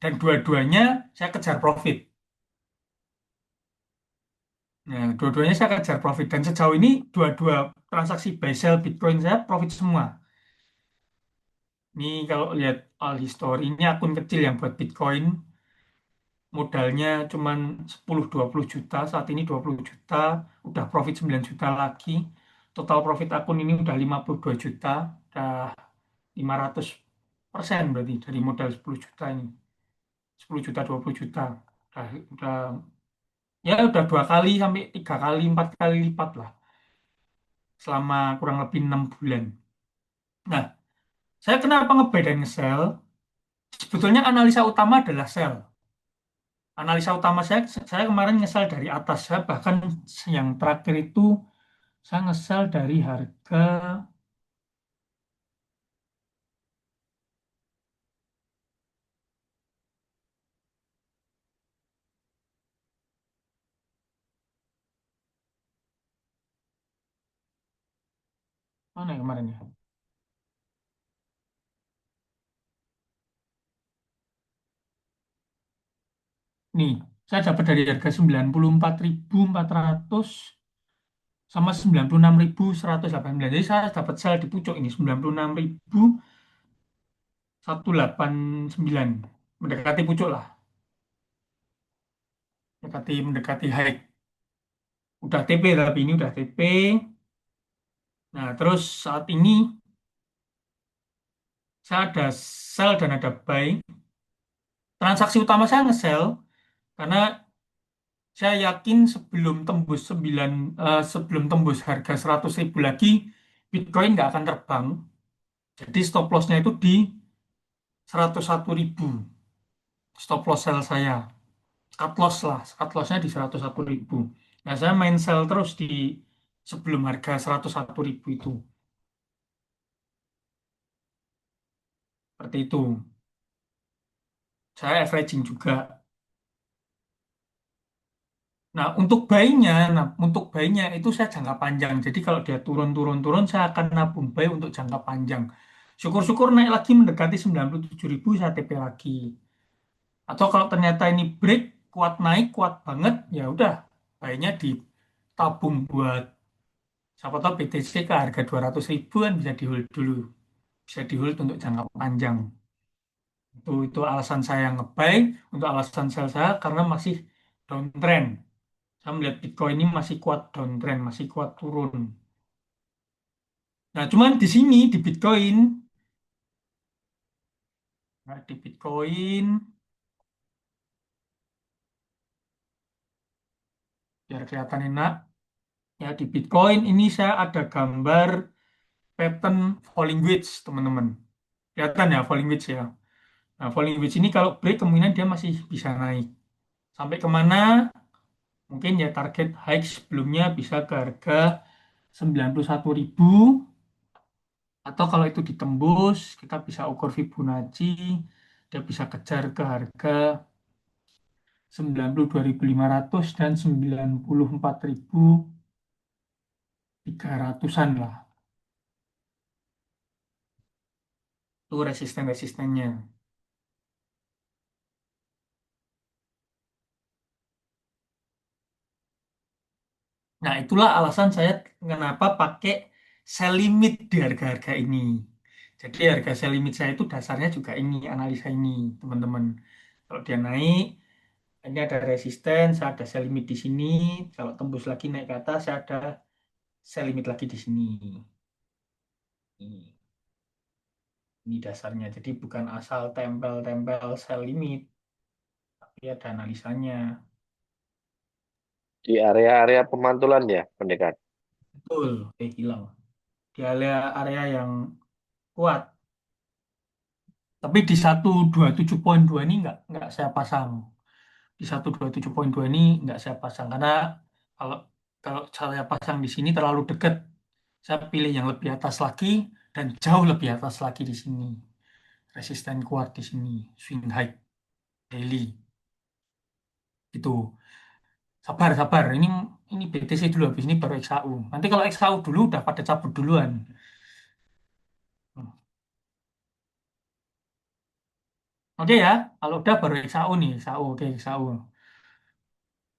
Dan dua-duanya saya kejar profit. Nah, dua-duanya saya kejar profit. Dan sejauh ini dua-dua transaksi buy sell Bitcoin saya profit semua. Ini kalau lihat all history, ini akun kecil yang buat Bitcoin. Modalnya cuman 10-20 juta. Saat ini 20 juta. Udah profit 9 juta lagi. Total profit akun ini udah 52 juta. Udah 500% berarti dari modal 10 juta ini. 10 juta, 20 juta. Udah ya udah 2 kali sampai 3 kali, 4 kali lipat lah. Selama kurang lebih 6 bulan. Nah, saya kenapa nge-buy dan nge-sell? Sebetulnya analisa utama adalah sell. Analisa utama saya kemarin nge-sell dari atas. Saya bahkan yang terakhir itu saya nge-sell dari harga mana ya kemarin ya? Nih, saya dapat dari harga 94.400 sama 96.189. Jadi saya dapat sell di pucuk ini 96.189. Mendekati pucuk lah, mendekati high. Udah TP tapi ini udah TP. Nah, terus saat ini saya ada sell dan ada buy. Transaksi utama saya nge-sell karena saya yakin sebelum tembus harga 100.000 lagi Bitcoin nggak akan terbang. Jadi stop lossnya itu di 101.000. Stop loss sell saya. Cut loss lah, cut lossnya di 101.000. Nah, saya main sell terus di sebelum harga 101.000 itu. Seperti itu. Saya averaging juga. Nah, untuk buy-nya itu saya jangka panjang. Jadi kalau dia turun-turun-turun, saya akan nabung buy untuk jangka panjang. Syukur-syukur naik lagi mendekati 97.000, saya TP lagi. Atau kalau ternyata ini break, kuat naik, kuat banget, ya udah, buy-nya ditabung buat siapa tahu BTC ke harga 200.000 kan bisa di hold dulu. Bisa di hold untuk jangka panjang. Itu alasan saya nge-buy, untuk alasan sell saya karena masih downtrend. Saya melihat Bitcoin ini masih kuat downtrend, masih kuat turun. Nah, cuman di sini nah, di Bitcoin, biar kelihatan enak, ya di Bitcoin ini saya ada gambar pattern falling wedge, teman-teman. Kelihatan ya falling wedge ya. Nah, falling wedge ini kalau break kemungkinan dia masih bisa naik. Sampai kemana? Mungkin ya target high sebelumnya bisa ke harga 91.000, atau kalau itu ditembus kita bisa ukur Fibonacci, dia bisa kejar ke harga 92.500 dan 94.300-an lah. Itu resisten-resistennya. Nah, itulah alasan saya kenapa pakai sell limit di harga-harga ini. Jadi harga sell limit saya itu dasarnya juga ini, analisa ini, teman-teman. Kalau dia naik, ini ada resisten, saya ada sell limit di sini. Kalau tembus lagi naik ke atas, saya ada sell limit lagi di sini. Ini dasarnya. Jadi bukan asal tempel-tempel sell limit, tapi ada analisanya. Di area-area pemantulan ya, pendekar. Betul, hilang. Di area-area yang kuat. Tapi di 127.2 ini nggak saya pasang. Di 127.2 ini nggak saya pasang karena kalau kalau saya pasang di sini terlalu dekat. Saya pilih yang lebih atas lagi dan jauh lebih atas lagi di sini. Resisten kuat di sini, swing high daily. Itu. Sabar, sabar. Ini BTC dulu, habis ini baru XAU. Nanti kalau XAU dulu udah pada cabut duluan. Hmm. Oke ya, kalau udah baru XAU nih, XAU, oke XAU.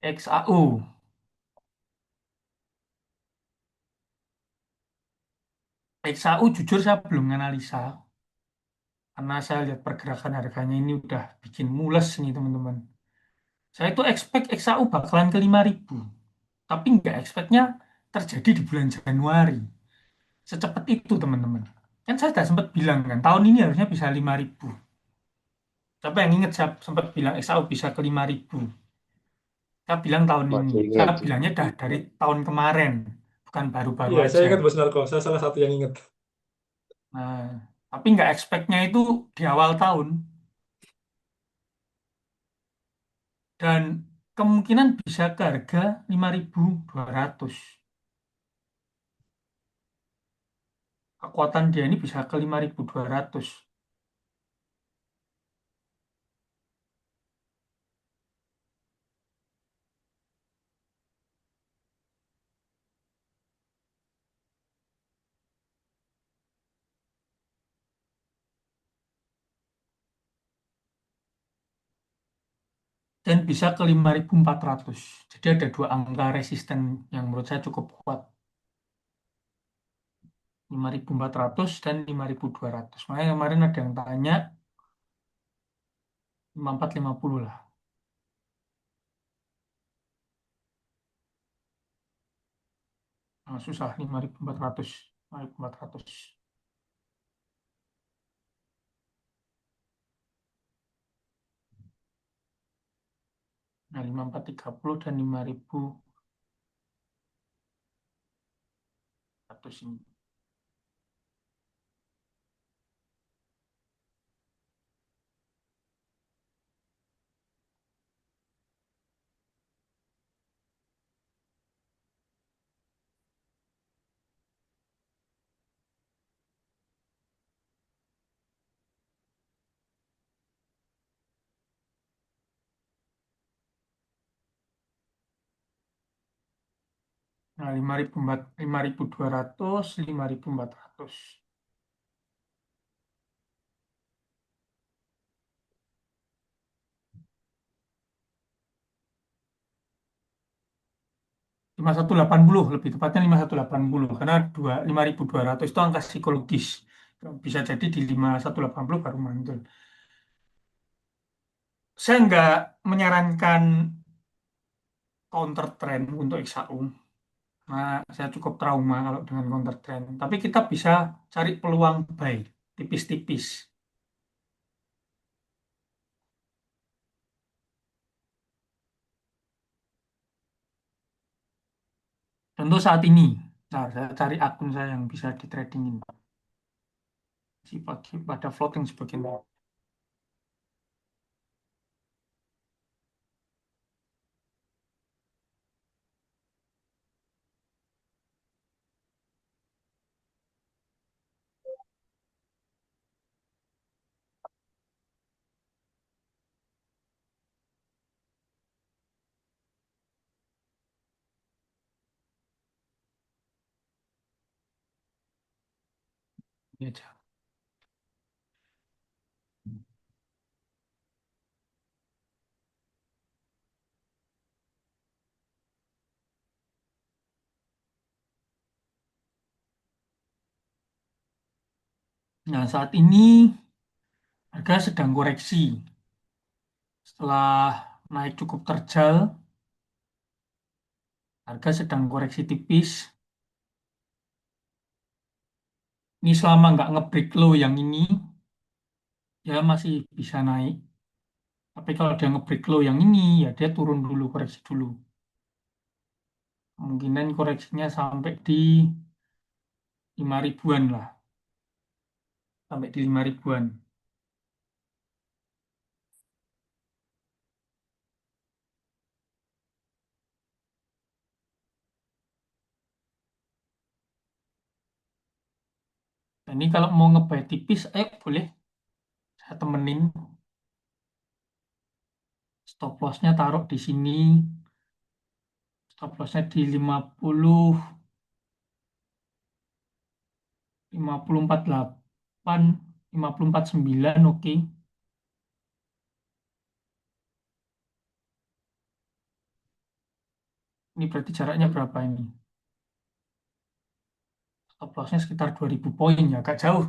XAU. XAU jujur saya belum analisa karena saya lihat pergerakan harganya ini udah bikin mules nih teman-teman. Saya itu expect XAU bakalan ke 5.000, tapi nggak expectnya terjadi di bulan Januari. Secepat itu teman-teman. Kan saya sudah sempat bilang kan, tahun ini harusnya bisa 5.000. Siapa yang ingat saya sempat bilang XAU bisa ke 5.000? Saya bilang tahun ini. Masih ingat Saya sih. bilangnya dah dari tahun kemarin, bukan baru-baru Iya, saya aja. ingat Bos Narko. Saya salah satu yang ingat. Nah, tapi nggak expect-nya itu di awal tahun. Dan kemungkinan bisa ke harga 5.200. Kekuatan dia ini bisa ke 5.200. Dan bisa ke 5.400. Jadi ada dua angka resisten yang menurut saya cukup kuat. 5.400 dan 5.200. Makanya kemarin ada yang tanya 5.450 lah. Nah, susah 5.400. 5.400. Nah, 5.430 dan 5.400 ini. Nah, 5.200, 5.400. Lima satu delapan puluh lebih tepatnya 5.180 karena 5.200 itu angka psikologis. Bisa jadi di 5.180 baru mantul. Saya nggak menyarankan counter trend untuk XAU. Nah, saya cukup trauma kalau dengan counter trend. Tapi kita bisa cari peluang buy tipis-tipis. Tentu saat ini, nah, saya cari akun saya yang bisa di tradingin. Si pada floating sebagainya. Ini aja. Nah, saat ini harga sedang koreksi. Setelah naik cukup terjal, harga sedang koreksi tipis. Ini selama nggak nge-break low yang ini, ya masih bisa naik. Tapi kalau dia nge-break low yang ini, ya dia turun dulu, koreksi dulu. Kemungkinan koreksinya sampai di 5 ribuan lah. Sampai di 5 ribuan. Nah, ini kalau mau nge-buy tipis, ayo boleh. Saya temenin. Stop loss-nya taruh di sini. Stop loss-nya di 50, 54,8, 54,9, oke. Ini berarti jaraknya berapa ini? Stop loss-nya sekitar 2000 poin ya, agak jauh.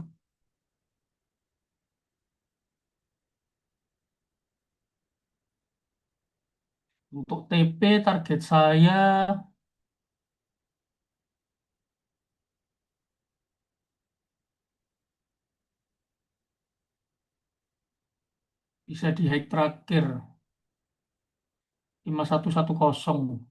Untuk TP target saya bisa di high terakhir 5110.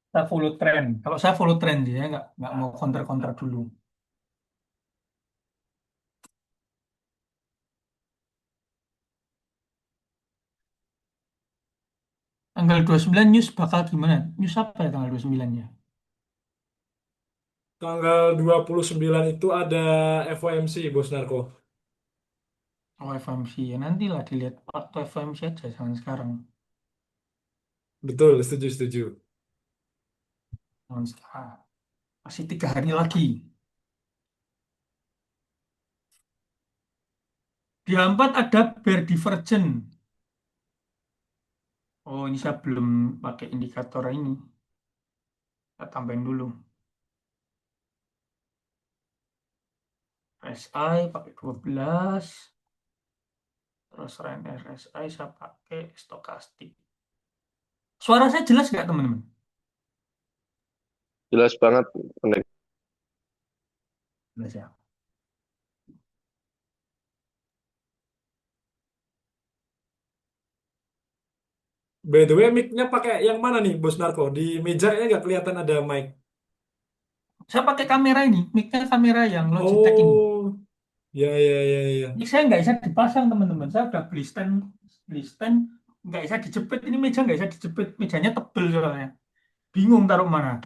Saya follow trend. Kalau saya follow trend ya, nggak mau counter-counter dulu. Tanggal 29 news bakal gimana? News apa ya tanggal 29 ya? Tanggal 29 itu ada FOMC, Bos Narko. Oh, FMC ya nantilah dilihat waktu FMC aja jangan sekarang. Betul, setuju, setuju. Jangan sekarang. Masih 3 hari lagi. Di 4 ada bear divergent. Oh, ini saya belum pakai indikator ini. Kita tambahin dulu. RSI pakai 12. Terus range RSI saya pakai stokastik. Suara saya jelas nggak teman-teman? Jelas banget, pendek. Jelas ya. By the way, mic-nya pakai yang mana nih, Bos Narko? Di meja kayaknya nggak kelihatan ada mic. Saya pakai kamera ini, mic-nya kamera yang Logitech ini. Oh, ya, ya, ya, ya. Ini saya nggak bisa dipasang teman-teman. Saya udah beli stand, nggak bisa dijepit. Ini meja nggak bisa dijepit. Mejanya tebel soalnya. Bingung taruh mana.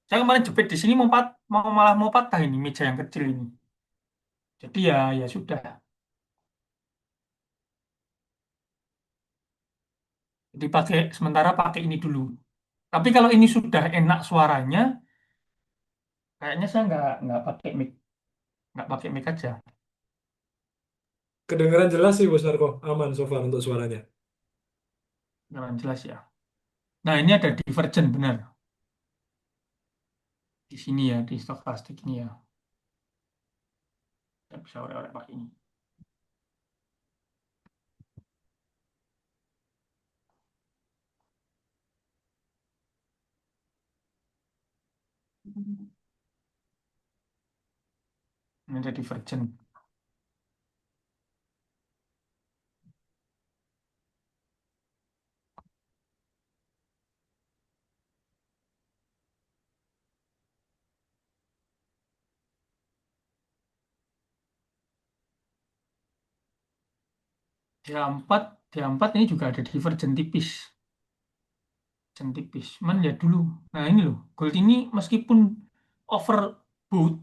Saya kemarin jepit di sini malah mau patah ini meja yang kecil ini. Jadi ya sudah. Jadi sementara pakai ini dulu. Tapi kalau ini sudah enak suaranya, kayaknya saya nggak pakai mic aja. Kedengeran jelas sih, Bos Narko. Aman so far untuk suaranya. Jangan jelas ya. Nah ini ada divergent benar di sini ya di stokastik ini ya. Saya bisa orek-orek pakai ini. Ini ada divergent. D4 ini juga ada divergent tipis. Divergent tipis. Cuman lihat dulu. Nah ini loh, gold ini meskipun overbought,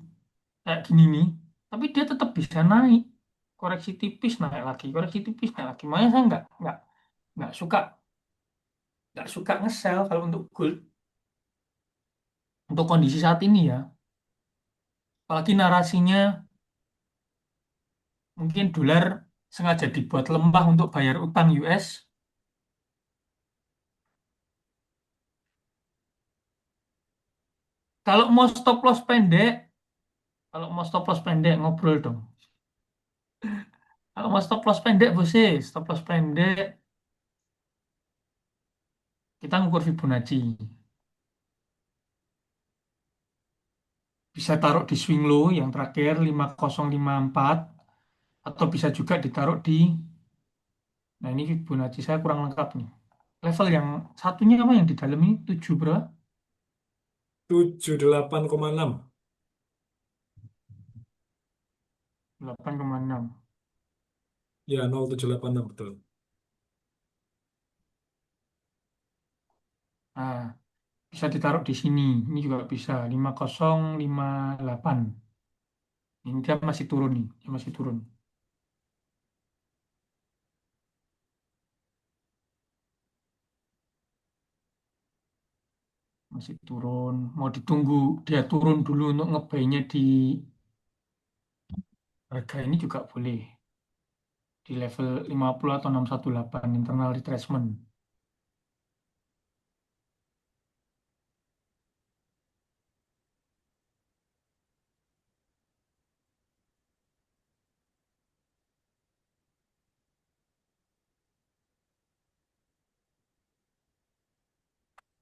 kayak gini nih, tapi dia tetap bisa naik, koreksi tipis naik lagi, koreksi tipis naik lagi. Makanya saya nggak suka nggak suka nge-sell kalau untuk gold untuk kondisi saat ini ya. Apalagi narasinya mungkin dolar sengaja dibuat lemah untuk bayar utang US. Kalau mau stop loss pendek, kalau mau stop loss pendek ngobrol dong. Kalau mau stop loss pendek, bos, stop loss pendek, kita ngukur Fibonacci. Bisa taruh di swing low yang terakhir 5054 atau bisa juga ditaruh di, nah ini Fibonacci saya kurang lengkap nih. Level yang satunya apa yang di dalam ini 7 berapa? 78,6. 8,6. Ya, 0786 betul. Nah, bisa ditaruh di sini. Ini juga bisa 5058. Ini dia masih turun nih, dia masih turun. Masih turun. Mau ditunggu dia turun dulu untuk ngebaynya di harga ini juga boleh. Di level 50 atau 618 internal retracement.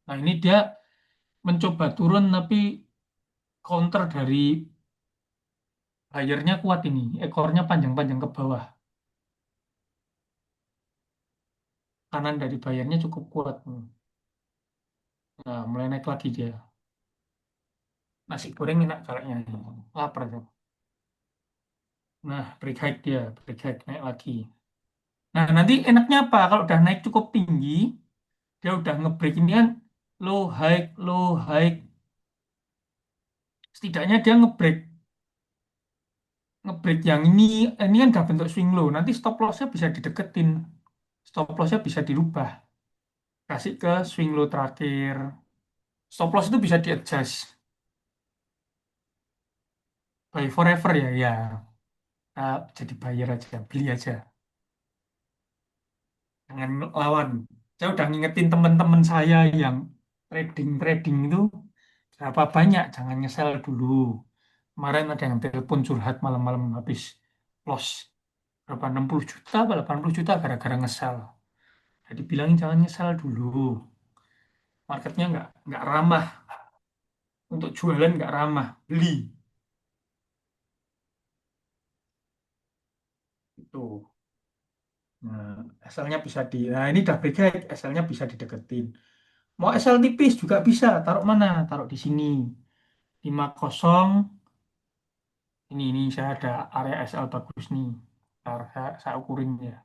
Nah, ini dia mencoba turun tapi counter dari bayarnya kuat ini. Ekornya panjang-panjang ke bawah. Kanan dari bayarnya cukup kuat. Nah, mulai naik lagi dia. Nasi goreng enak kayaknya. Lapar tuh. Nah, break high dia. Break high naik lagi. Nah, nanti enaknya apa? Kalau udah naik cukup tinggi, dia udah ngebreak ini kan low high. Setidaknya dia ngebreak ngebreak yang ini kan udah bentuk swing low. Nanti stop lossnya bisa dideketin. Stop lossnya bisa dirubah. Kasih ke swing low terakhir. Stop loss itu bisa di-adjust. Buy forever ya, ya. Jadi buyer aja, beli aja. Jangan lawan. Saya udah ngingetin teman-teman saya yang trading-trading itu berapa banyak, jangan nge-sell dulu. Kemarin ada yang telepon curhat malam-malam habis loss berapa 60 juta, apa 80 juta gara-gara nge-sell. Jadi bilangin jangan nge-sell dulu. Marketnya nggak ramah untuk jualan, nggak ramah beli itu. Nah, SL-nya bisa nah ini udah break, SL-nya bisa dideketin. Mau SL tipis juga bisa. Taruh mana? Taruh di sini. 50. Ini saya ada area SL bagus nih. Ntar saya ukurin ya.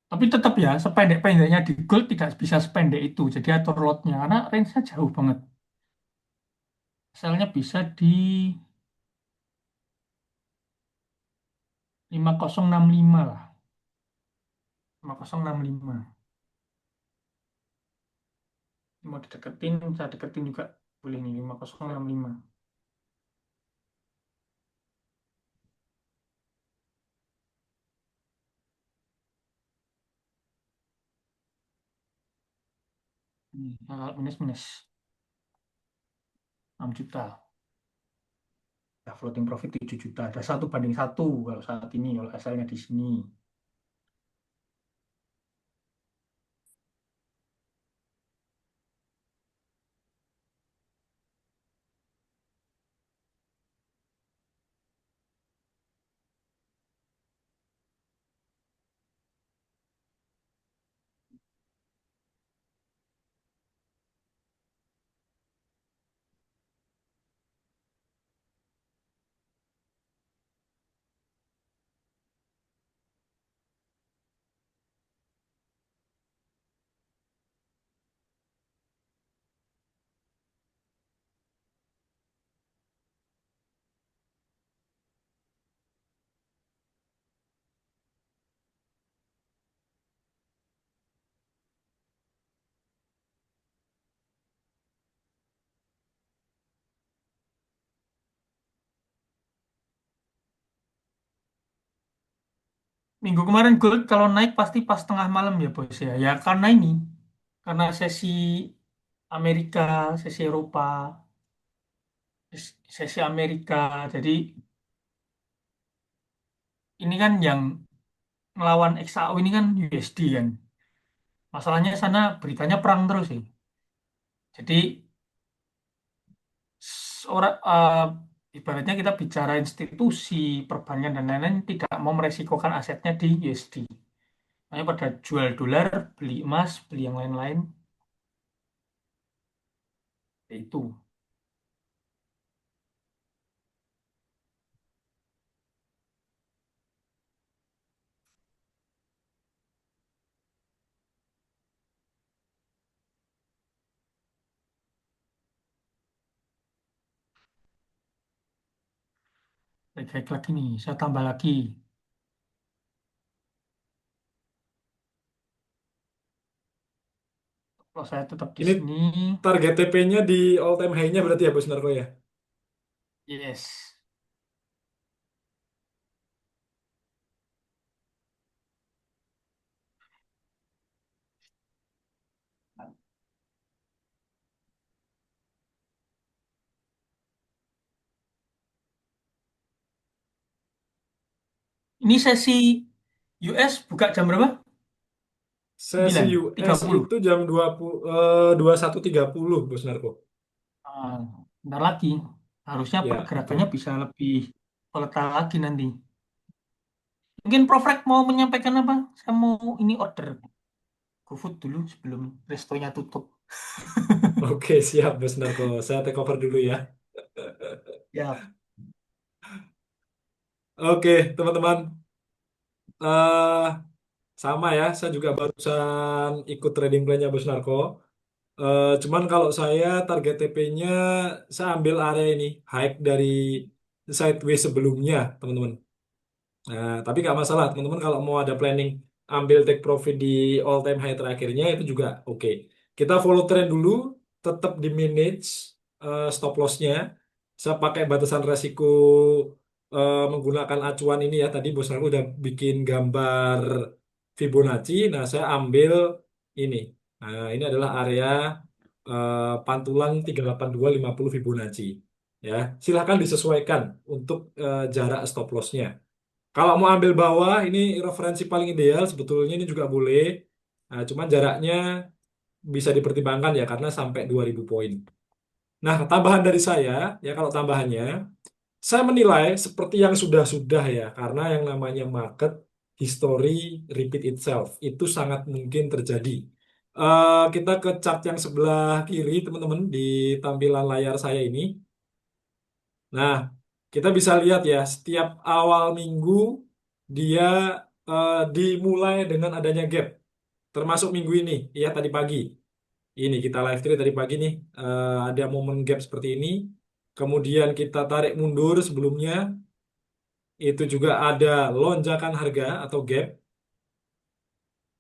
Tapi tetap ya, sependek-pendeknya di gold tidak bisa sependek itu. Jadi atur lotnya. Karena range-nya jauh banget. SL-nya bisa di 5065 lah. 5065. Mau dideketin, saya deketin juga boleh nih 5065. Minus minus 6 juta. Ya, floating profit 7 juta. Ada 1 banding 1 kalau saat ini, kalau asalnya di sini. minggu kemarin gold kalau naik pasti pas tengah malam ya bos ya. Ya karena ini, karena sesi Amerika, sesi Eropa, sesi Amerika. Jadi ini kan yang melawan XAU ini kan USD kan. Masalahnya sana beritanya perang terus sih. Jadi orang ibaratnya kita bicara institusi perbankan dan lain-lain tidak mau meresikokan asetnya di USD. Makanya pada jual dolar, beli emas, beli yang lain-lain itu. Baik lagi nih, saya tambah lagi. Kalau saya tetap di Ini sini, target TP-nya di all time high-nya berarti ya Bos Narko ya? yes. Ini sesi US buka jam berapa? Sesi 9, US 30. itu jam 21.30 Bos Narko. Ah, bentar lagi. Harusnya Ya, pergerakannya betul. bisa lebih volatile lagi nanti. Mungkin Prof. Rek mau menyampaikan apa? Saya mau ini order GoFood dulu sebelum restonya tutup. Oke, siap Bos Narko. Saya take over dulu ya. Ya, Oke, teman-teman. eh Sama ya, saya juga barusan ikut trading plan-nya Bos Narko. Cuman kalau saya target TP-nya, saya ambil area ini, high dari sideways sebelumnya, teman-teman. Nah, tapi nggak masalah, teman-teman kalau mau ada planning ambil take profit di all time high terakhirnya itu juga oke. Kita follow trend dulu, tetap di manage stop loss-nya. Saya pakai batasan resiko menggunakan acuan ini ya. Tadi Bos aku udah bikin gambar Fibonacci. Nah, saya ambil ini. Nah, ini adalah area pantulan 38250 Fibonacci. Ya, silahkan disesuaikan untuk jarak stop loss-nya. Kalau mau ambil bawah, ini referensi paling ideal sebetulnya ini juga boleh. Nah, cuman jaraknya bisa dipertimbangkan ya karena sampai 2000 poin. Nah, tambahan dari saya, ya kalau tambahannya, saya menilai seperti yang sudah-sudah ya, karena yang namanya market history repeat itself itu sangat mungkin terjadi. Kita ke chart yang sebelah kiri, teman-teman, di tampilan layar saya ini. Nah, kita bisa lihat ya, setiap awal minggu dia dimulai dengan adanya gap, termasuk minggu ini, ya tadi pagi. Ini kita live trade tadi pagi nih, ada momen gap seperti ini. Kemudian kita tarik mundur sebelumnya, itu juga ada lonjakan harga atau gap.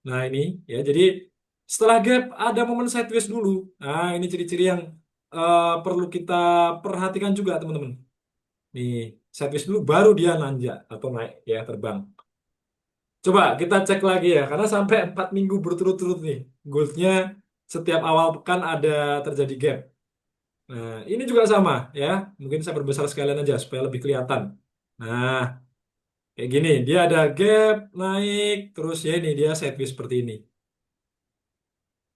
Nah ini ya, jadi setelah gap ada momen sideways dulu. Nah ini ciri-ciri yang perlu kita perhatikan juga teman-teman. Nih, sideways dulu baru dia nanjak atau naik ya terbang. Coba kita cek lagi ya, karena sampai 4 minggu berturut-turut nih, goldnya setiap awal pekan ada terjadi gap. Nah, ini juga sama ya. Mungkin saya perbesar sekalian aja supaya lebih kelihatan. Nah, kayak gini, dia ada gap naik, terus ya ini dia sideways seperti ini.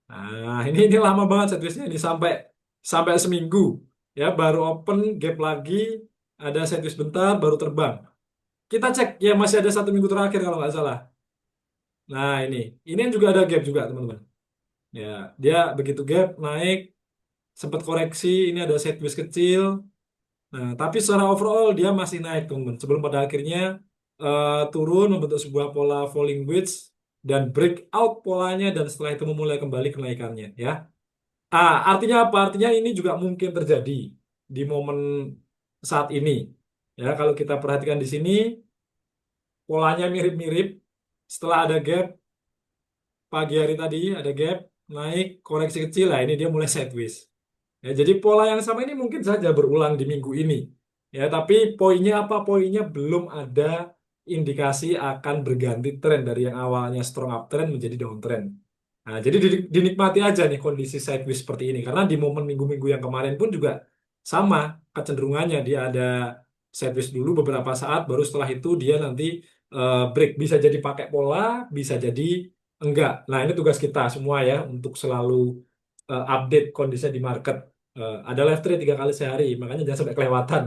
Nah, ini lama banget sidewaysnya ini sampai sampai seminggu ya, baru open gap lagi, ada sideways bentar, baru terbang. Kita cek ya masih ada 1 minggu terakhir kalau nggak salah. Nah, ini yang juga ada gap juga teman-teman. Ya, dia begitu gap naik, sempat koreksi, ini ada sideways kecil. Nah, tapi secara overall dia masih naik teman-teman. Sebelum pada akhirnya turun membentuk sebuah pola falling wedge dan breakout polanya dan setelah itu memulai kembali kenaikannya ya. Artinya apa? Artinya ini juga mungkin terjadi di momen saat ini. Ya, kalau kita perhatikan di sini polanya mirip-mirip. Setelah ada gap pagi hari tadi ada gap naik koreksi kecil lah ini dia mulai sideways. Ya, jadi pola yang sama ini mungkin saja berulang di minggu ini. Ya, tapi poinnya apa? Poinnya belum ada indikasi akan berganti tren dari yang awalnya strong uptrend menjadi downtrend. Nah, jadi dinikmati aja nih kondisi sideways seperti ini. Karena di momen minggu-minggu yang kemarin pun juga sama kecenderungannya. Dia ada sideways dulu beberapa saat, baru setelah itu dia nanti break. Bisa jadi pakai pola, bisa jadi enggak. Nah, ini tugas kita semua ya untuk selalu update kondisinya di market. Ada live trade 3 kali sehari, makanya jangan sampai kelewatan.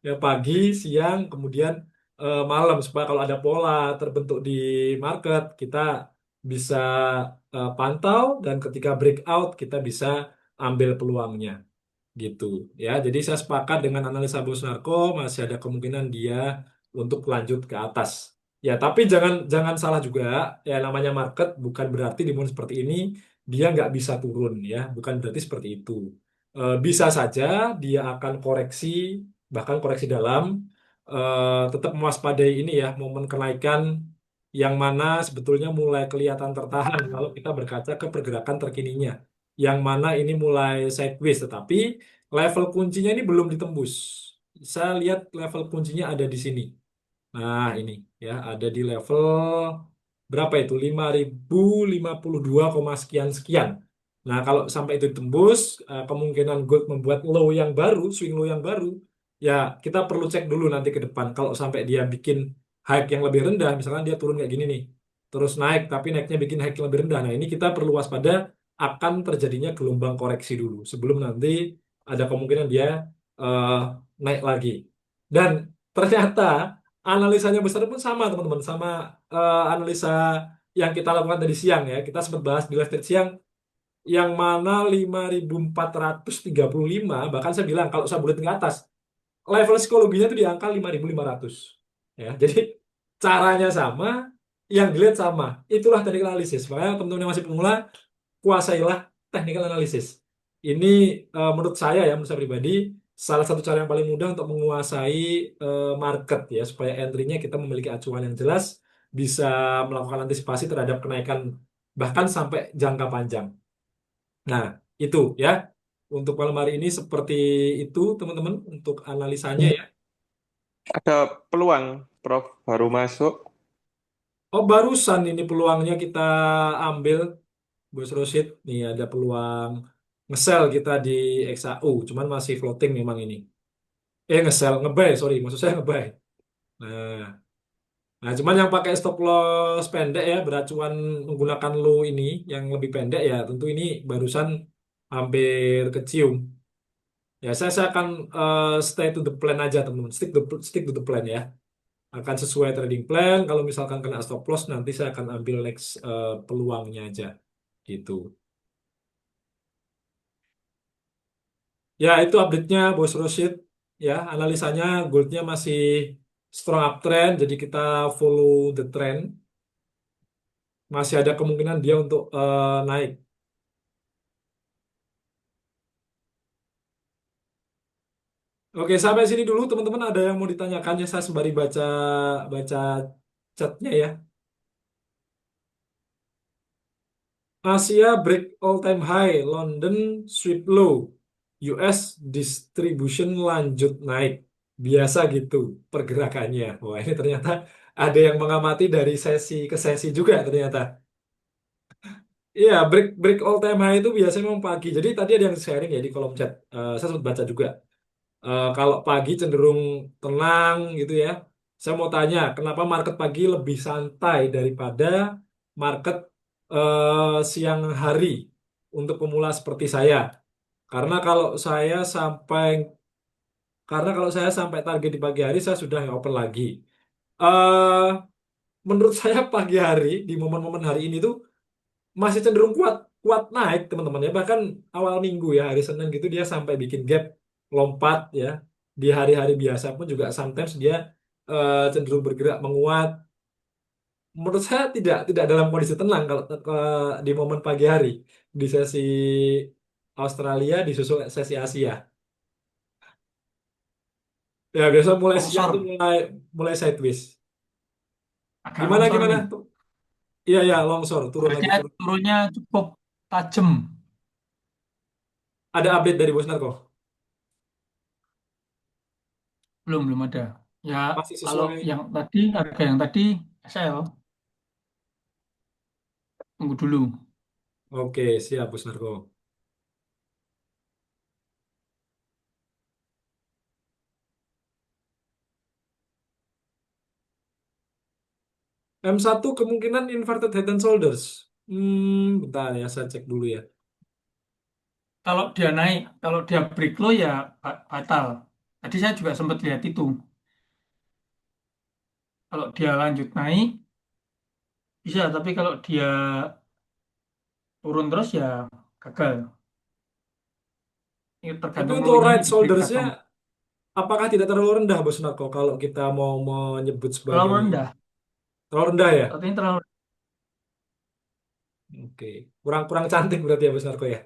Ya pagi, siang, kemudian malam supaya kalau ada pola terbentuk di market kita bisa pantau dan ketika breakout kita bisa ambil peluangnya gitu ya. Jadi saya sepakat dengan analisa Bos Narko masih ada kemungkinan dia untuk lanjut ke atas. Ya, tapi jangan jangan salah juga ya namanya market bukan berarti di momen seperti ini dia nggak bisa turun ya, bukan berarti seperti itu. Bisa saja dia akan koreksi bahkan koreksi dalam tetap mewaspadai ini ya momen kenaikan yang mana sebetulnya mulai kelihatan tertahan kalau kita berkaca ke pergerakan terkininya yang mana ini mulai sideways tetapi level kuncinya ini belum ditembus. Saya lihat level kuncinya ada di sini. Nah, ini ya ada di level berapa itu? 5.052, sekian sekian. Nah, kalau sampai itu ditembus, kemungkinan gold membuat low yang baru, swing low yang baru, ya kita perlu cek dulu nanti ke depan. Kalau sampai dia bikin high yang lebih rendah, misalnya dia turun kayak gini nih, terus naik, tapi naiknya bikin high yang lebih rendah. Nah, ini kita perlu waspada akan terjadinya gelombang koreksi dulu sebelum nanti ada kemungkinan dia eh, naik lagi. Dan ternyata analisanya besar pun sama teman-teman, sama analisa yang kita lakukan tadi siang ya. Kita sempat bahas di live chat siang yang mana 5.435 bahkan saya bilang kalau saya bulat ke atas level psikologinya itu di angka 5.500 ya. Jadi caranya sama, yang dilihat sama. Itulah teknik analisis. Makanya teman-teman yang masih pemula kuasailah technical analysis. Ini menurut saya ya, menurut saya pribadi, salah satu cara yang paling mudah untuk menguasai market ya, supaya entry-nya kita memiliki acuan yang jelas, bisa melakukan antisipasi terhadap kenaikan bahkan sampai jangka panjang. Nah, itu ya. Untuk malam hari ini seperti itu teman-teman untuk analisanya ya. Ada peluang, Prof. Baru masuk. Oh, barusan ini peluangnya kita ambil, Bos Rosid. Nih ada peluang nge-sell kita di XAU, cuman masih floating memang ini. Nge-sell, nge-buy, sorry, maksud saya nge-buy. Nah, nah, cuman yang pakai stop loss pendek ya, beracuan menggunakan low ini, yang lebih pendek ya, tentu ini barusan hampir kecium. Ya, saya akan stay to the plan aja, teman-teman. Stick to the plan ya. Akan sesuai trading plan. Kalau misalkan kena stop loss, nanti saya akan ambil next peluangnya aja. Gitu. Ya, itu update-nya Bos Rosid. Ya, analisanya goldnya masih strong uptrend, jadi kita follow the trend. Masih ada kemungkinan dia untuk naik. Oke, sampai sini dulu teman-teman. Ada yang mau ditanyakan ya? Saya sembari baca baca chatnya ya. Asia break all time high, London sweep low, US distribution lanjut naik. Biasa gitu pergerakannya. Wah, ini ternyata ada yang mengamati dari sesi ke sesi juga ternyata. Iya, break break all time high itu biasanya memang pagi. Jadi tadi ada yang sharing ya di kolom chat. Saya sempat baca juga. Kalau pagi cenderung tenang gitu ya. Saya mau tanya, kenapa market pagi lebih santai daripada market siang hari untuk pemula seperti saya? Karena kalau saya sampai karena kalau saya sampai target di pagi hari saya sudah nggak open lagi. eh Menurut saya pagi hari di momen-momen hari ini tuh masih cenderung kuat kuat naik teman-teman ya. Bahkan awal minggu ya hari Senin gitu dia sampai bikin gap lompat ya. Di hari-hari biasa pun juga sometimes dia cenderung bergerak menguat. Menurut saya tidak dalam kondisi tenang kalau di momen pagi hari di sesi Australia disusul sesi Asia. Ya biasa mulai siang tuh Longsor, mulai mulai sideways. agak Gimana longsor gimana nih. tuh? Iya ya longsor turun lagi Harusnya turun. turunnya cukup tajam. Ada update dari Bos Narko. Belum ada. Ya, Masih kalau sesuai. yang tadi, harga yang tadi SL, tunggu dulu. Oke, siap Bos Narko. M1 kemungkinan inverted head and shoulders. Bentar ya, saya cek dulu ya. Kalau dia naik, kalau dia break low ya batal. Tadi saya juga sempat lihat itu. Kalau dia lanjut naik, bisa. Tapi kalau dia turun terus ya gagal. Ini Tapi tergantung untuk low-nya ini right di break atau shouldersnya, enggak. apakah tidak terlalu rendah Bos Narko kalau kita mau menyebut Terlalu sebagai rendah. terlalu rendah ya? Saat ini Oke, kurang kurang cantik berarti ya Bos Narko ya.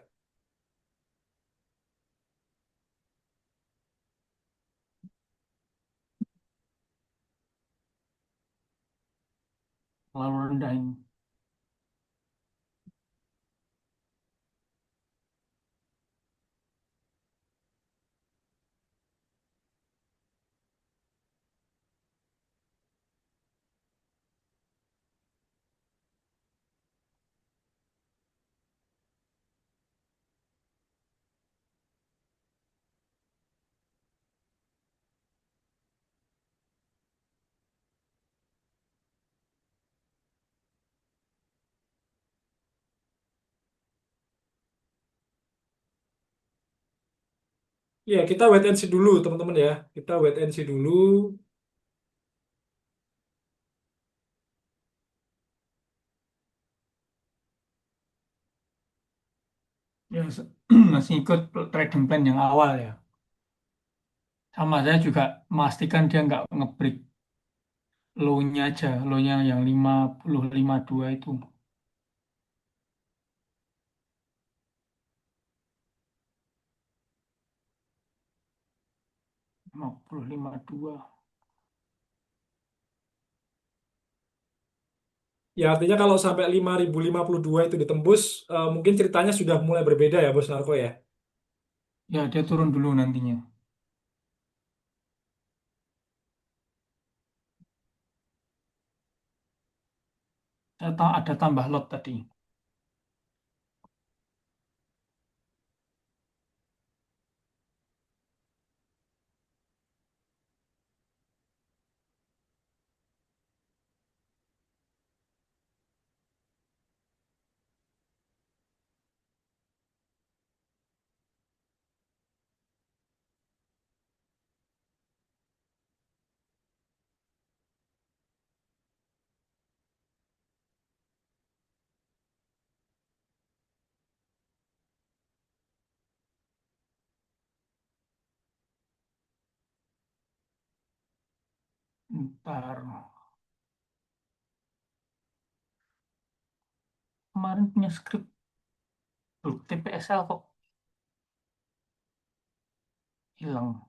terlalu rendah ini. Iya, kita wait and see dulu teman-teman ya. Kita wait and see dulu. Ya, masih ikut trading plan yang awal ya. Sama saya juga memastikan dia nggak ngebreak low-nya aja. Low-nya yang 50,52 itu. 50,52. Ya, artinya kalau sampai 5.052 itu ditembus, mungkin ceritanya sudah mulai berbeda ya Bos Narko ya. Ya, dia turun dulu nantinya. Saya tahu ada tambah lot tadi. Ntar. Kemarin punya skrip. Loh, TPSL kok hilang.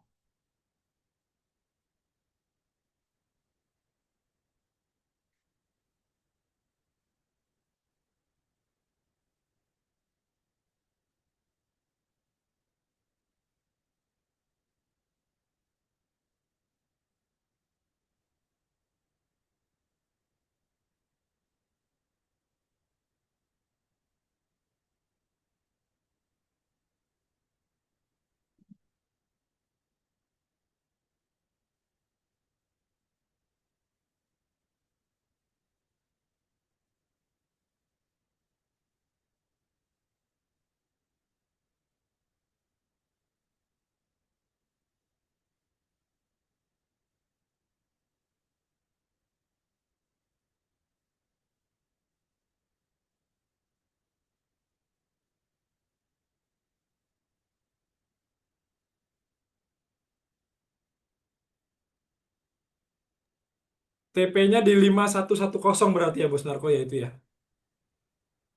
TP-nya di 5110 berarti ya Bos Narko ya itu ya.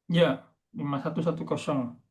Ya, 5110.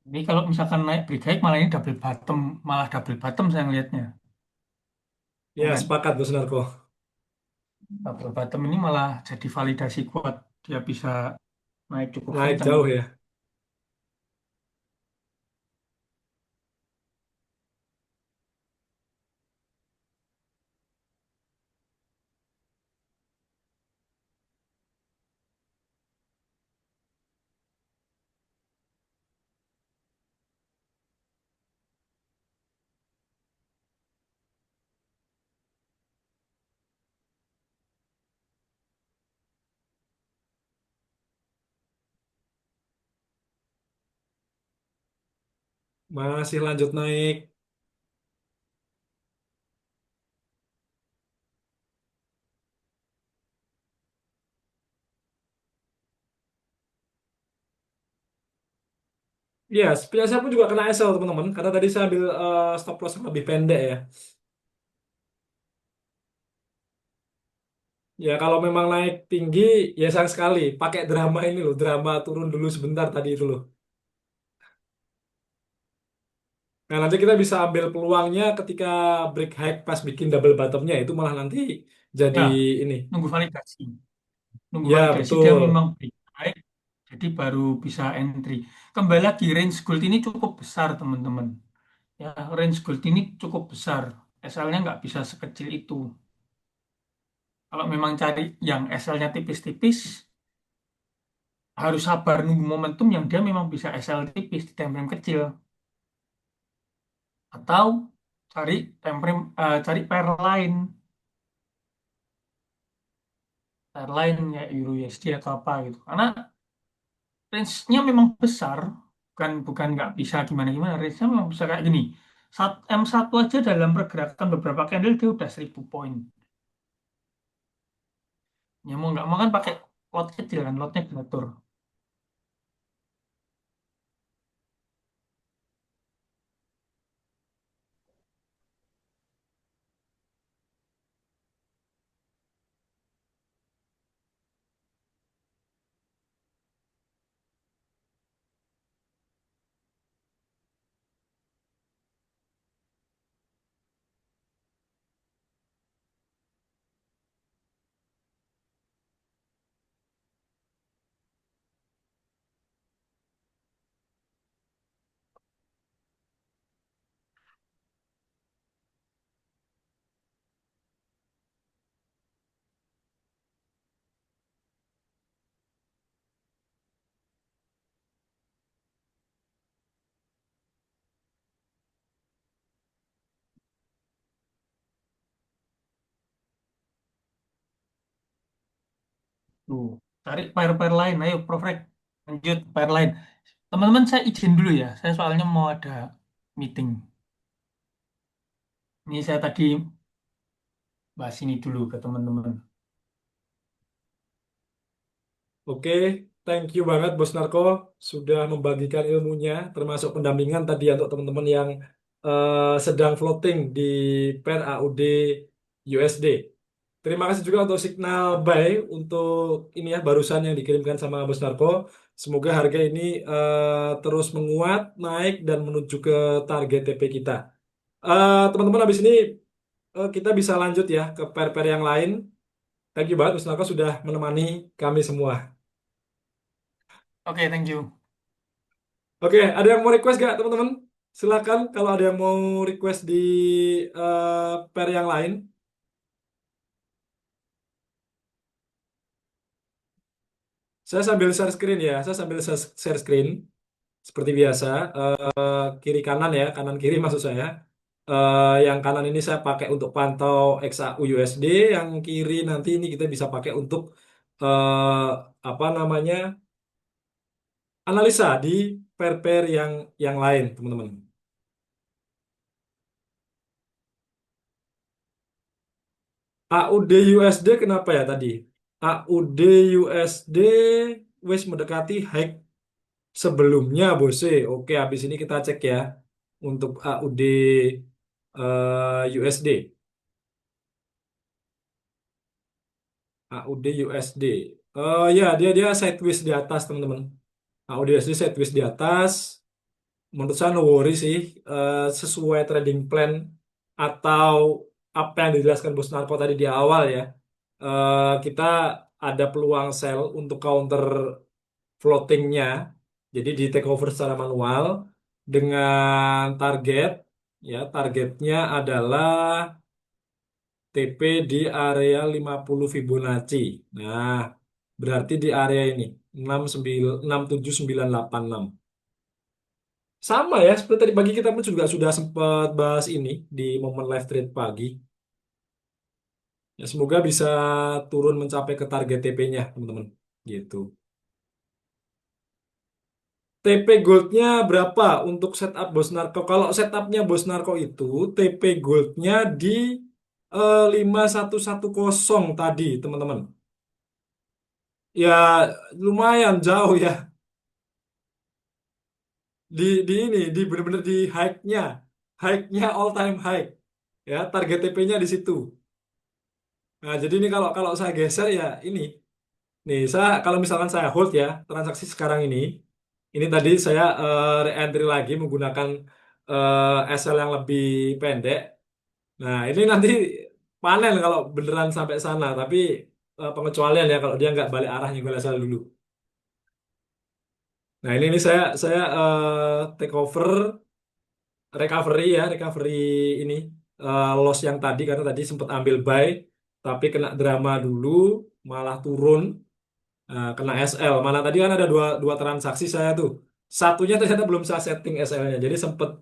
Ini kalau misalkan naik break high malah ini double bottom, malah double bottom saya ngelihatnya. Ya Ya, kan? sepakat Bos Narko. Double bottom ini malah jadi validasi kuat dia bisa naik cukup Naik kencang. jauh ya. Masih lanjut naik. Ya, seperti saya pun juga kena SL teman-teman. Karena tadi saya ambil stop loss yang lebih pendek ya. Ya kalau memang naik tinggi, ya sayang sekali. Pakai drama ini loh, drama turun dulu sebentar tadi itu loh. Nah nanti kita bisa ambil peluangnya ketika break high pas bikin double bottomnya itu malah nanti jadi Ya, ini. nunggu validasi. Nunggu Ya validasi dia betul. memang break high, jadi baru bisa entry. Kembali lagi range gold ini cukup besar teman-teman. Ya, range gold ini cukup besar. SL-nya nggak bisa sekecil itu. Kalau memang cari yang SL-nya tipis-tipis, harus sabar nunggu momentum yang dia memang bisa SL tipis di time frame kecil. Atau cari time frame, cari pair lain ya Euro USD atau apa gitu. Karena range-nya memang besar, bukan nggak bisa gimana-gimana. Range-nya memang bisa kayak gini. M1 aja dalam pergerakan beberapa candle dia udah 1000 poin. Ya mau nggak mau kan pakai lot kecil kan, lotnya diatur. Tuh, cari pair-pair lain. Ayo, Prof. Rek. Lanjut, pair lain. Teman-teman, saya izin dulu ya. Saya soalnya mau ada meeting. Ini saya tadi bahas ini dulu ke teman-teman. Oke, thank you banget Bos Narko sudah membagikan ilmunya, termasuk pendampingan tadi ya untuk teman-teman yang sedang floating di pair AUD USD. Terima kasih juga untuk signal buy untuk ini ya barusan yang dikirimkan sama Bos Narko. Semoga harga ini terus menguat, naik dan menuju ke target TP kita. Teman-teman habis ini kita bisa lanjut ya ke pair-pair yang lain. Thank you banget Bos Narko sudah menemani kami semua. Oke, thank you. Oke, ada yang mau request gak teman-teman? Silakan kalau ada yang mau request di pair yang lain. Saya sambil share screen ya, saya sambil share screen seperti biasa. Kiri kanan ya, kanan kiri maksud saya. Yang kanan ini saya pakai untuk pantau XAU USD, yang kiri nanti ini kita bisa pakai untuk eh, apa namanya analisa di pair-pair yang lain, teman-teman. AUD USD kenapa ya tadi? AUD USD wis mendekati high sebelumnya, Bose. Oke, habis ini kita cek ya untuk AUD USD. AUD USD. Ya, dia sideways di atas, teman-teman. AUD USD sideways di atas. menurut saya no worry sih. Sesuai trading plan atau apa yang dijelaskan Bos Narko tadi di awal ya. Kita ada peluang sell untuk counter floatingnya. Jadi di take over secara manual dengan target, ya targetnya adalah TP di area 50 Fibonacci. Nah, berarti di area ini 67986. Sama ya, seperti tadi pagi kita pun juga sudah sempat bahas ini di momen live trade pagi. Ya, semoga bisa turun mencapai ke target TP-nya, teman-teman. Gitu. TP Goldnya berapa untuk setup Bos Narko? Kalau setupnya Bos Narko itu TP Goldnya di 5110 tadi, teman-teman. Ya lumayan jauh ya. Di ini di benar-benar di high-nya all time high. Ya, target TP-nya di situ. Nah, jadi ini kalau kalau saya geser ya ini. Nih, saya kalau misalkan saya hold ya transaksi sekarang ini tadi saya re-entry lagi menggunakan SL yang lebih pendek. Nah, ini nanti panen kalau beneran sampai sana, tapi pengecualian ya kalau dia nggak balik arah nyenggol SL dulu. Nah, ini saya take over recovery ini loss yang tadi karena tadi sempat ambil buy tapi kena drama dulu malah turun. Kena SL. Mana tadi kan ada dua transaksi saya tuh. Satunya ternyata belum saya setting SL-nya. Jadi sempet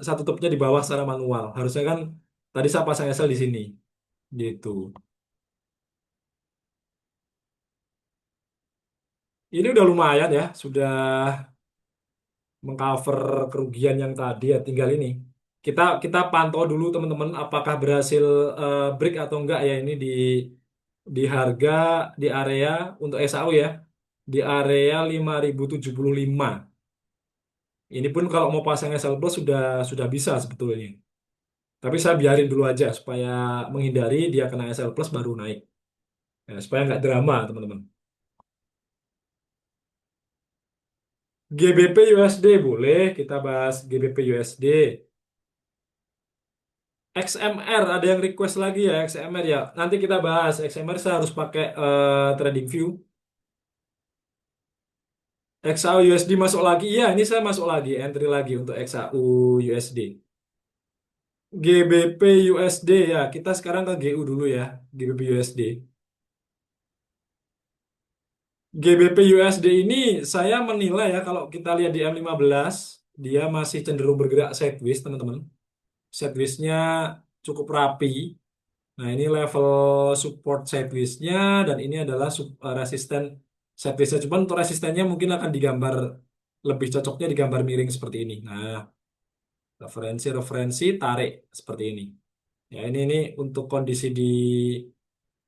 satu tutupnya di bawah secara manual. Harusnya kan tadi saya pasang SL di sini. Gitu. Ini udah lumayan ya. Sudah mengcover kerugian yang tadi ya. Tinggal ini. Kita pantau dulu teman-teman apakah berhasil break atau enggak ya ini di harga di area untuk SAU ya. Di area 5075. Ini pun kalau mau pasang SL Plus sudah bisa sebetulnya. Tapi saya biarin dulu aja supaya menghindari dia kena SL Plus baru naik. Ya, supaya nggak drama, teman-teman. GBP USD boleh kita bahas GBP USD. XMR ada yang request lagi ya XMR ya. Nanti kita bahas XMR saya harus pakai TradingView. XAU USD masuk lagi. Iya, ini saya masuk lagi entry lagi untuk XAU USD. GBP USD ya. Kita sekarang ke GU dulu ya. GBP USD. GBP USD ini saya menilai ya kalau kita lihat di M15 dia masih cenderung bergerak sideways teman-teman. Sideways-nya cukup rapi. Nah ini level support sideways-nya dan ini adalah resisten sideways-nya. Cuman untuk resistennya mungkin akan digambar lebih cocoknya digambar miring seperti ini. Nah referensi tarik seperti ini. Ya ini untuk kondisi di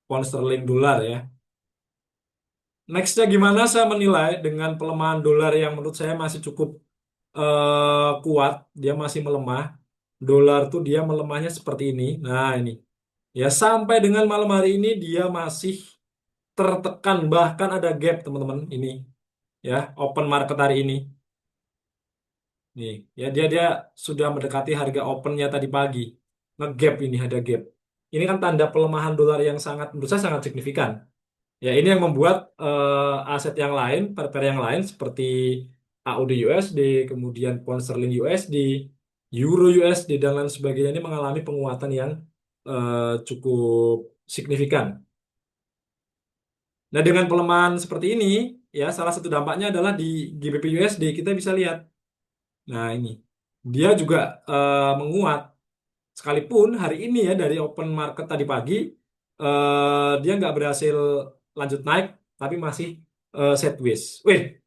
pound sterling dolar ya. Nextnya gimana saya menilai dengan pelemahan dolar yang menurut saya masih cukup kuat, dia masih melemah. Dolar tuh dia melemahnya seperti ini. Nah ini, ya sampai dengan malam hari ini dia masih tertekan bahkan ada gap teman-teman ini, ya open market hari ini. Nih, ya dia sudah mendekati harga opennya tadi pagi. Nge-gap ini ada gap. Ini kan tanda pelemahan dolar yang sangat menurut saya sangat signifikan. Ya, ini yang membuat aset yang lain, pair yang lain seperti AUD USD, kemudian pound sterling USD, euro USD dan lain sebagainya ini mengalami penguatan yang cukup signifikan. Nah, dengan pelemahan seperti ini, ya salah satu dampaknya adalah di GBP USD kita bisa lihat. Nah, ini dia juga menguat sekalipun hari ini ya dari open market tadi pagi dia nggak berhasil lanjut naik tapi masih sideways. Wih,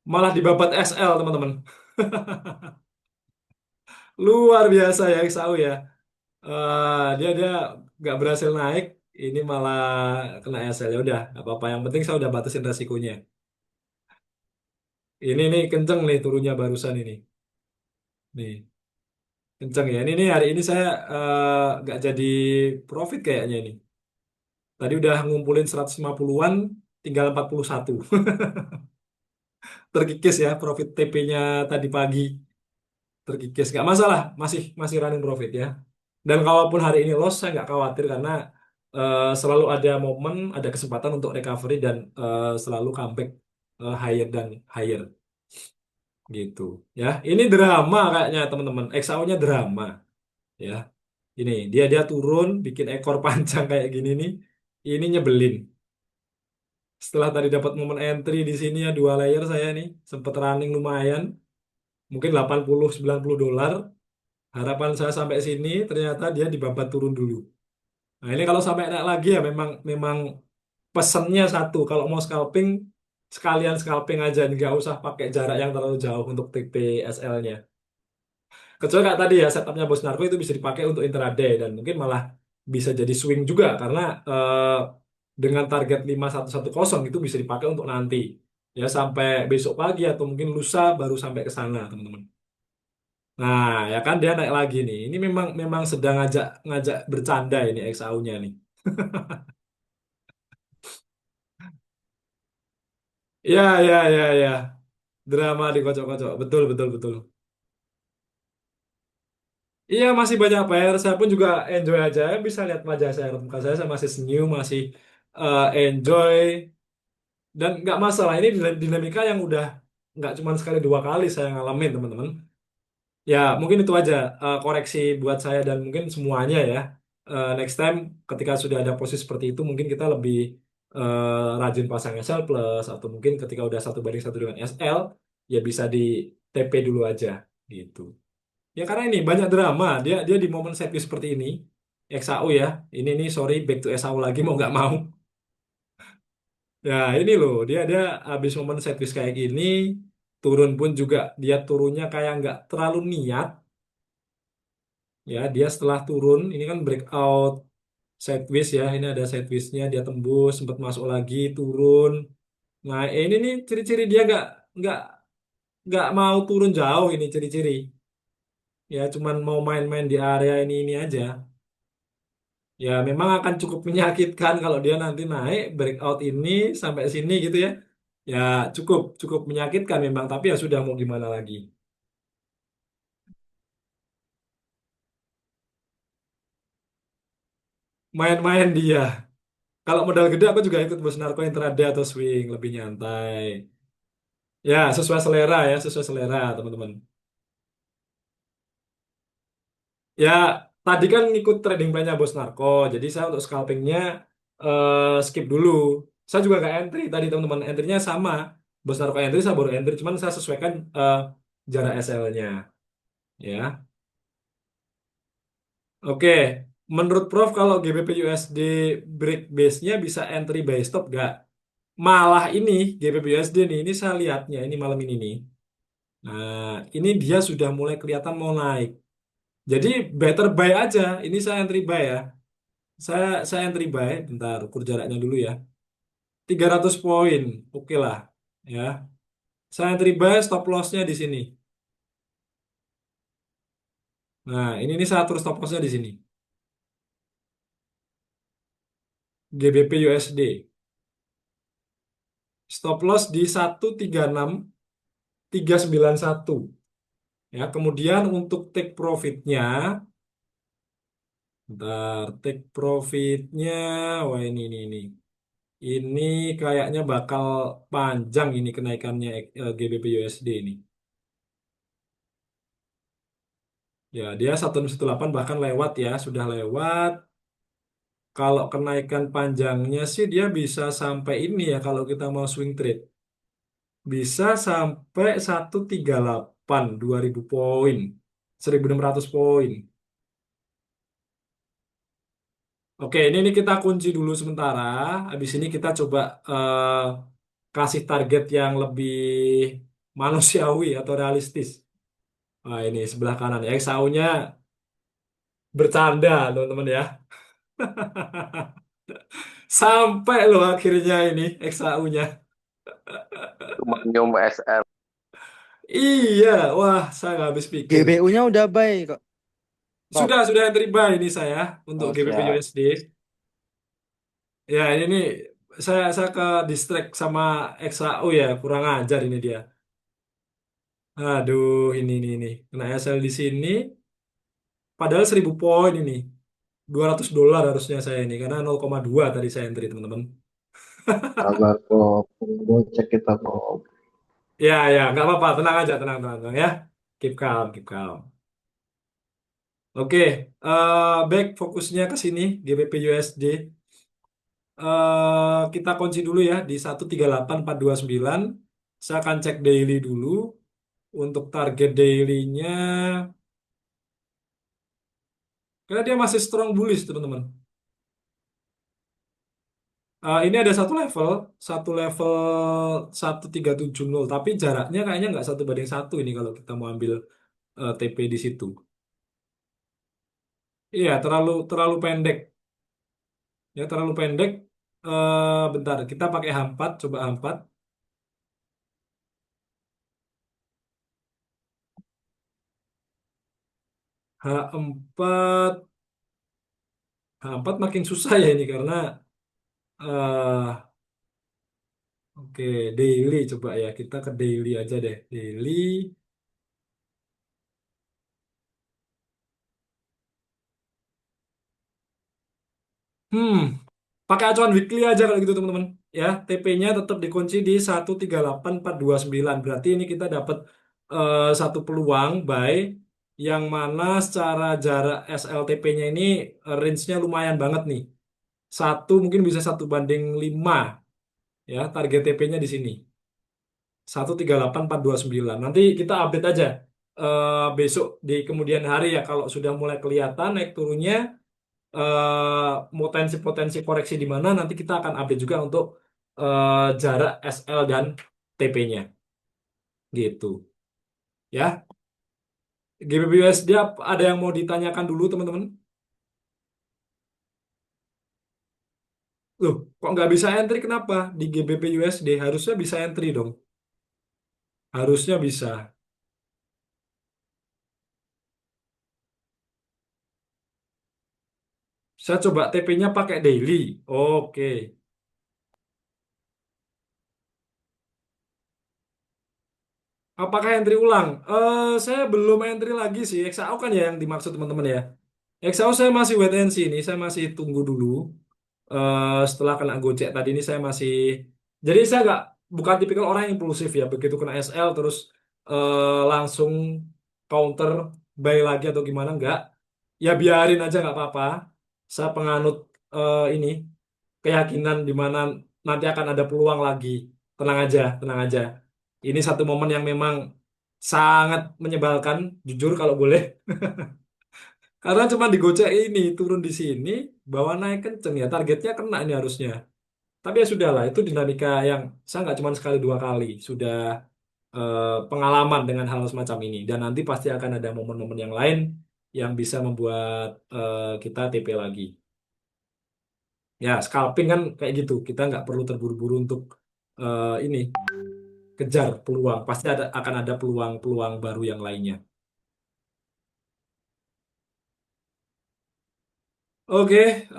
malah dibabat SL teman-teman. Luar biasa ya XAU ya. Dia nggak berhasil naik, ini malah kena SL. Ya udah, nggak apa-apa. Yang penting saya udah batasin resikonya. Ini nih kenceng nih turunnya barusan ini. Nih, kenceng ya. Ini nih hari ini saya nggak jadi profit kayaknya ini. Tadi udah ngumpulin 150-an, tinggal 41. terkikis ya profit TP-nya tadi pagi, terkikis nggak masalah, masih masih running profit ya. Dan kalaupun hari ini loss, saya nggak khawatir karena selalu ada momen, ada kesempatan untuk recovery dan selalu comeback higher dan higher gitu ya. Ini drama kayaknya teman-teman, XAU-nya drama ya. Ini dia turun bikin ekor panjang kayak gini nih. Ini nyebelin. Setelah tadi dapat momen entry di sini ya, 2 layer saya nih sempat running lumayan, mungkin 80-90 dolar. Harapan saya sampai sini, ternyata dia dibabat turun dulu. Nah, ini kalau sampai naik lagi ya memang memang pesennya satu, kalau mau scalping sekalian scalping aja, nggak usah pakai jarak yang terlalu jauh untuk TP SL-nya. Kecuali kayak tadi ya, setupnya Bos Narko itu bisa dipakai untuk intraday dan mungkin malah bisa jadi swing juga karena dengan target 5110 itu bisa dipakai untuk nanti ya, sampai besok pagi atau mungkin lusa baru sampai ke sana teman-teman. Nah, ya kan dia naik lagi nih. Ini memang memang sedang ngajak ngajak bercanda ini XAU-nya nih. Ya, ya, ya, ya. Drama dikocok-kocok. Betul, betul, betul. Iya, masih banyak PR. Saya pun juga enjoy aja. Bisa lihat wajah saya, muka saya masih senyum, masih enjoy. Dan nggak masalah. Ini dinamika yang udah nggak cuma sekali 2 kali saya ngalamin, teman-teman. Ya, mungkin itu aja koreksi buat saya dan mungkin semuanya ya. Next time ketika sudah ada posisi seperti itu, mungkin kita lebih rajin pasang SL plus atau mungkin ketika udah 1 banding 1 dengan SL, ya bisa di TP dulu aja gitu. Ya karena ini banyak drama. Dia dia di momen set seperti ini, XAU ya. Ini sorry back to SAU lagi mau nggak mau. Ya ini loh dia habis momen set kayak gini, turun pun juga dia turunnya kayak nggak terlalu niat. Ya, dia setelah turun, ini kan breakout sideways ya. Ini ada sideways-nya, dia tembus, sempat masuk lagi, turun. Nah, ini nih ciri-ciri dia nggak nggak mau turun jauh ini ciri-ciri. Ya, cuman mau main-main di area ini aja. Ya, memang akan cukup menyakitkan kalau dia nanti naik breakout ini sampai sini gitu ya. Ya, cukup cukup menyakitkan memang, tapi ya sudah mau gimana lagi. Main-main dia. Kalau modal gede aku juga ikut bos narko intraday atau swing lebih nyantai. Ya, sesuai selera ya, sesuai selera teman-teman. Ya, tadi kan ngikut trading plan-nya Bos Narko, jadi saya untuk scalpingnya skip dulu. Saya juga nggak entry tadi teman-teman, entry-nya sama. Bos Narko entry, saya baru entry, cuman saya sesuaikan jarak SL-nya. Ya, oke. Menurut Prof, kalau GBP USD break base-nya bisa entry buy stop nggak? Malah ini GBP USD nih, ini saya lihatnya, ini malam ini nih. Nah, ini dia sudah mulai kelihatan mau naik. Jadi better buy aja. Ini saya entry buy ya. Saya entry buy. Bentar, ukur jaraknya dulu ya. 300 poin. Oke lah. Ya. Saya entry buy, stop loss-nya di sini. Nah, ini saya atur stop loss-nya di sini. GBP USD. Stop loss di 136.391. Ya, kemudian untuk take profit-nya, bentar, take profit-nya, wah ini. Ini kayaknya bakal panjang ini kenaikannya GBP USD ini. Ya, dia 118 bahkan lewat ya, sudah lewat. Kalau kenaikan panjangnya sih dia bisa sampai ini ya kalau kita mau swing trade. Bisa sampai 138 2000 poin. 1600 poin. Oke, ini kita kunci dulu sementara. Habis ini kita coba kasih target yang lebih manusiawi atau realistis. Nah, ini sebelah kanan ya. XAU-nya bercanda, teman-teman ya. Sampai loh akhirnya ini XAU-nya. Cuma nyum SL. Iya, wah saya nggak habis pikir. GBU-nya udah baik kok, Prof. Sudah entry buy ini saya untuk Oh, GBP siap. USD. Ya ini nih saya ke distract sama XAU ya, kurang ajar ini dia. Aduh, ini. Kena SL di sini. Padahal 1.000 poin ini. $200 harusnya saya ini karena 0,2 tadi saya entry teman-teman. Sabar Prof, gocek kita Prof. Ya, nggak apa-apa, tenang aja, tenang ya. Keep calm, keep calm. Oke, back fokusnya ke sini GBP USD. Kita kunci dulu ya di 138.429. Saya akan cek daily dulu. Untuk target daily-nya, karena dia masih strong bullish teman-teman. Ini ada satu level 1370, tapi jaraknya kayaknya nggak 1:1 ini kalau kita mau ambil TP di situ. Iya, terlalu terlalu pendek. Ya, terlalu pendek. Bentar, kita pakai H4, coba H4. H4, H4 makin susah ya ini karena eh oke, daily coba ya. Kita ke daily aja deh. Daily. Hmm, pakai acuan weekly aja kalau gitu teman-teman. Ya, TP-nya tetap dikunci di 138.429. Berarti ini kita dapat satu peluang buy yang mana secara jarak SLTP-nya ini range-nya lumayan banget nih. Satu mungkin bisa 1:5 ya, target TP-nya di sini. 138.429. Nanti kita update aja besok di kemudian hari ya kalau sudah mulai kelihatan naik turunnya potensi-potensi koreksi di mana nanti kita akan update juga untuk jarak SL dan TP-nya gitu ya. GBP USD ada yang mau ditanyakan dulu teman-teman? Loh, kok nggak bisa entry kenapa? Di GBP USD harusnya bisa entry dong. Harusnya bisa. Saya coba TP-nya pakai daily. Oke. Apakah entry ulang? Saya belum entry lagi sih. XAU kan ya yang dimaksud teman-teman ya. XAU saya masih wait and see ini. Saya masih tunggu dulu. Setelah kena Gojek tadi ini saya masih. Jadi saya nggak bukan tipikal orang yang impulsif ya. Begitu kena SL terus langsung counter buy lagi atau gimana nggak. Ya biarin aja nggak apa-apa. Saya penganut ini keyakinan di mana nanti akan ada peluang lagi. Tenang aja, tenang aja. Ini satu momen yang memang sangat menyebalkan, jujur kalau boleh. Karena cuma digocek ini, turun di sini, bawa naik kenceng ya. Targetnya kena ini harusnya. Tapi ya sudah lah, itu dinamika yang saya nggak cuma sekali dua kali. Sudah pengalaman dengan hal semacam ini. Dan nanti pasti akan ada momen-momen yang lain yang bisa membuat kita TP lagi. Ya, scalping kan kayak gitu. Kita nggak perlu terburu-buru untuk ini kejar peluang. Pasti akan ada peluang-peluang baru yang lainnya. Oke,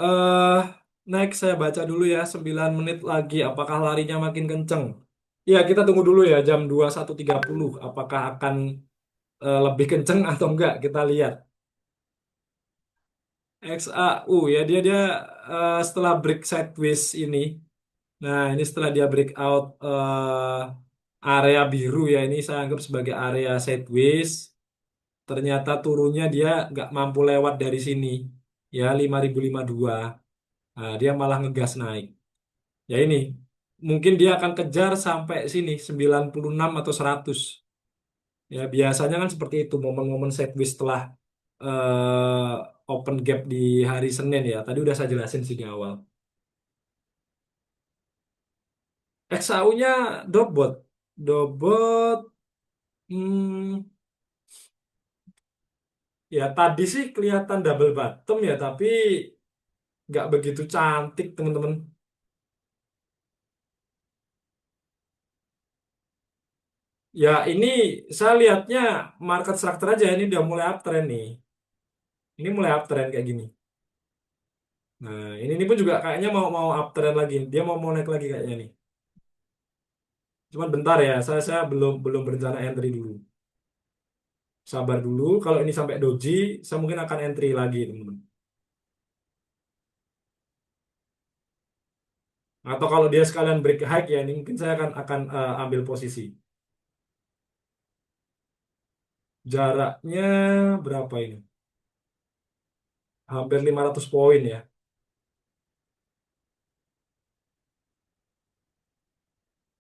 next saya baca dulu ya, 9 menit lagi. Apakah larinya makin kenceng? Ya, kita tunggu dulu ya, jam 21.30. Apakah akan lebih kenceng atau enggak? Kita lihat. XAU ya, dia setelah break sideways ini. Nah, ini setelah dia breakout area biru ya, ini saya anggap sebagai area sideways. Ternyata turunnya dia nggak mampu lewat dari sini. Ya, 5.052. Nah, dia malah ngegas naik. Ya ini, mungkin dia akan kejar sampai sini, 96 atau 100. Ya, biasanya kan seperti itu, momen-momen sideways setelah open gap di hari Senin ya. Tadi udah saya jelasin sih di awal. XAU-nya Dobot. Dobot, hmm, ya tadi sih kelihatan double bottom ya, tapi nggak begitu cantik teman-teman. Ya ini saya lihatnya market structure aja, ini udah mulai uptrend nih. Ini mulai uptrend kayak gini. Nah, ini pun juga kayaknya mau mau uptrend lagi. Dia mau naik lagi kayaknya nih. Cuman bentar ya, saya belum belum berencana entry dulu. Sabar dulu. Kalau ini sampai doji, saya mungkin akan entry lagi, teman-teman. Atau kalau dia sekalian break high ya, ini mungkin saya akan ambil posisi. Jaraknya berapa ini? Hampir 500 poin ya.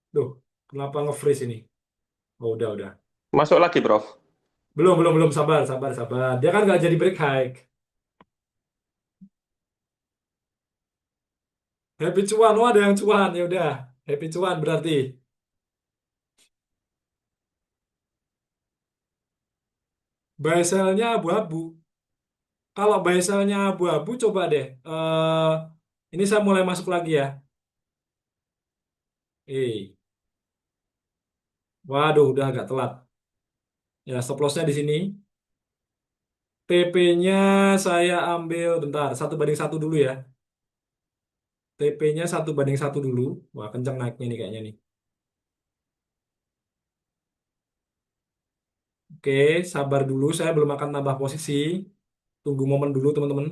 Duh, kenapa nge-freeze ini? Oh, udah. Masuk lagi, Prof. Belum. Sabar. Dia kan nggak jadi break high. Happy cuan, oh ada yang cuan. Ya udah, happy cuan berarti. Buy sell-nya abu-abu. Kalau buy sell-nya abu-abu, coba deh. Ini saya mulai masuk lagi ya. Waduh, udah agak telat. Ya, stop loss-nya di sini. TP-nya saya ambil bentar, 1 banding 1 dulu ya. TP-nya 1 banding 1 dulu. Wah, kencang naiknya nih kayaknya nih. Oke, sabar dulu. Saya belum akan tambah posisi. Tunggu momen dulu, teman-teman.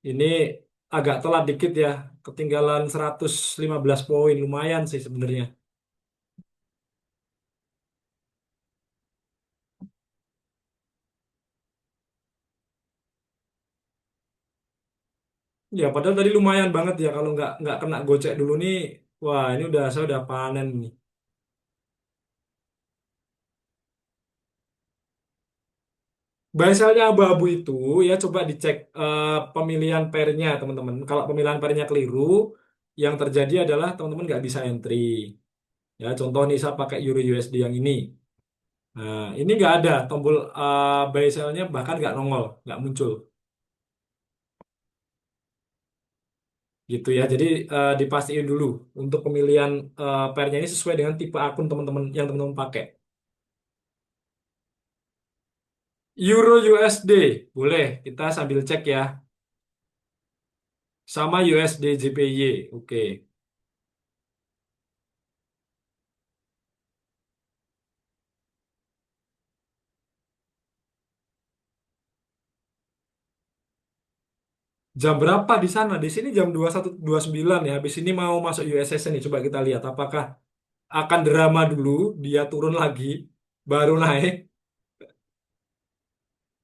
Ini agak telat dikit ya. Ketinggalan 115 poin. Lumayan sih sebenarnya. Ya, padahal tadi lumayan banget ya. Kalau nggak kena gocek dulu nih. Wah, ini saya udah panen nih. Baselnya abu-abu itu ya coba dicek pemilihan pairnya teman-teman. Kalau pemilihan pairnya keliru, yang terjadi adalah teman-teman nggak bisa entry. Ya contoh nih saya pakai Euro USD yang ini. Nah ini nggak ada tombol buy sell-nya bahkan nggak nongol, nggak muncul. Gitu ya. Jadi dipastiin dulu untuk pemilihan pairnya ini sesuai dengan tipe akun teman-teman yang teman-teman pakai. Euro USD boleh kita sambil cek ya. Sama USD JPY. Oke. Jam berapa di sana? Di sini jam 21.29 ya. Habis ini mau masuk USS nih. Coba kita lihat apakah akan drama dulu, dia turun lagi, baru naik.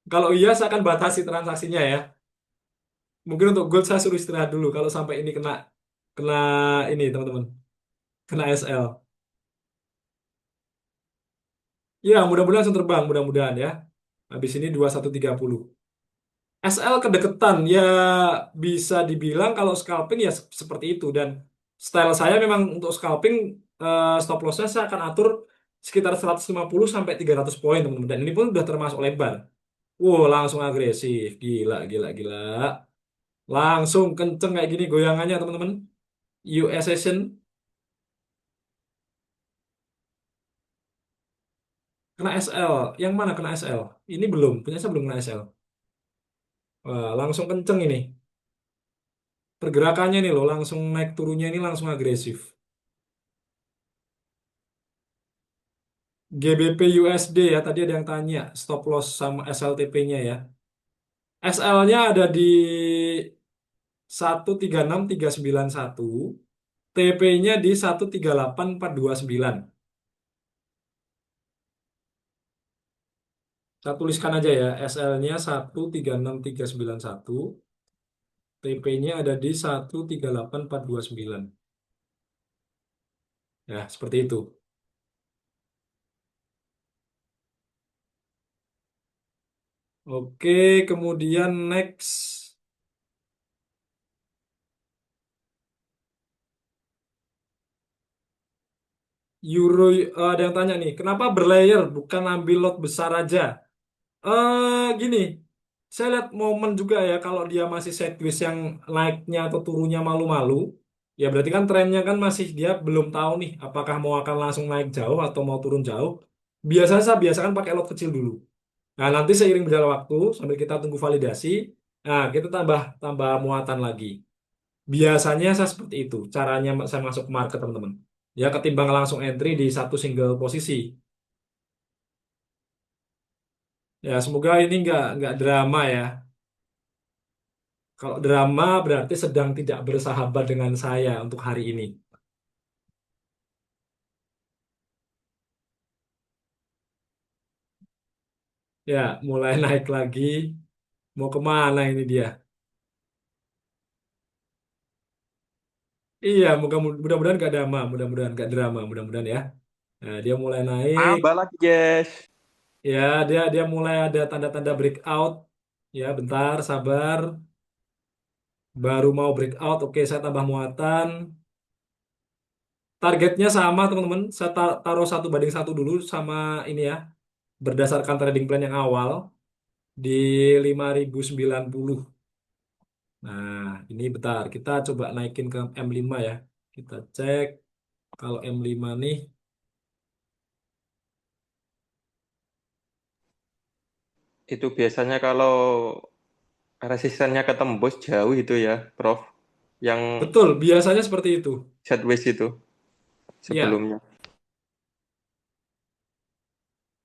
Kalau iya, saya akan batasi transaksinya ya. Mungkin untuk gold saya suruh istirahat dulu kalau sampai ini kena kena ini teman-teman, kena SL. Ya, mudah-mudahan langsung terbang, mudah-mudahan ya. Habis ini 21.30. SL kedeketan ya bisa dibilang kalau scalping ya seperti itu dan style saya memang untuk scalping stop lossnya saya akan atur sekitar 150 sampai 300 poin teman-teman dan ini pun udah termasuk lebar. Wow, langsung agresif. Gila. Langsung kenceng kayak gini goyangannya teman-teman. US session kena SL. Yang mana kena SL? Ini belum, punya saya belum kena SL. Wah, langsung kenceng ini. Pergerakannya nih loh, langsung naik turunnya ini langsung agresif. GBP USD ya, tadi ada yang tanya stop loss sama SLTP-nya ya. SL-nya ada di 136391, TP-nya di 138429. Saya tuliskan aja ya, SL-nya 136391, TP-nya ada di 138429. Ya, seperti itu. Oke, kemudian next. Euro, ada yang tanya nih, kenapa berlayer bukan ambil lot besar aja? Gini, saya lihat momen juga ya kalau dia masih sideways yang naiknya atau turunnya malu-malu, ya berarti kan trennya kan masih dia belum tahu nih apakah mau akan langsung naik jauh atau mau turun jauh. Biasanya saya biasakan pakai lot kecil dulu. Nah, nanti seiring berjalan waktu sambil kita tunggu validasi, nah kita tambah tambah muatan lagi. Biasanya saya seperti itu caranya saya masuk ke market teman-teman. Ya ketimbang langsung entry di satu single posisi. Ya semoga ini nggak drama ya. Kalau drama berarti sedang tidak bersahabat dengan saya untuk hari ini. Ya mulai naik lagi. Mau kemana ini dia? Iya, mudah-mudahan gak drama, mudah-mudahan gak drama, mudah-mudahan ya. Nah, dia mulai naik. Tambah lagi, Yes. Ya, dia dia mulai ada tanda-tanda breakout. Ya, bentar, sabar. Baru mau breakout. Oke, saya tambah muatan. Targetnya sama, teman-teman. Saya taruh 1 banding 1 dulu sama ini ya. Berdasarkan trading plan yang awal di 5090. Nah, ini bentar. Kita coba naikin ke M5 ya. Kita cek kalau M5 nih. Itu biasanya kalau resistennya ketembus jauh itu ya, Prof. Yang Betul, biasanya seperti itu. sideways itu Ya, sebelumnya.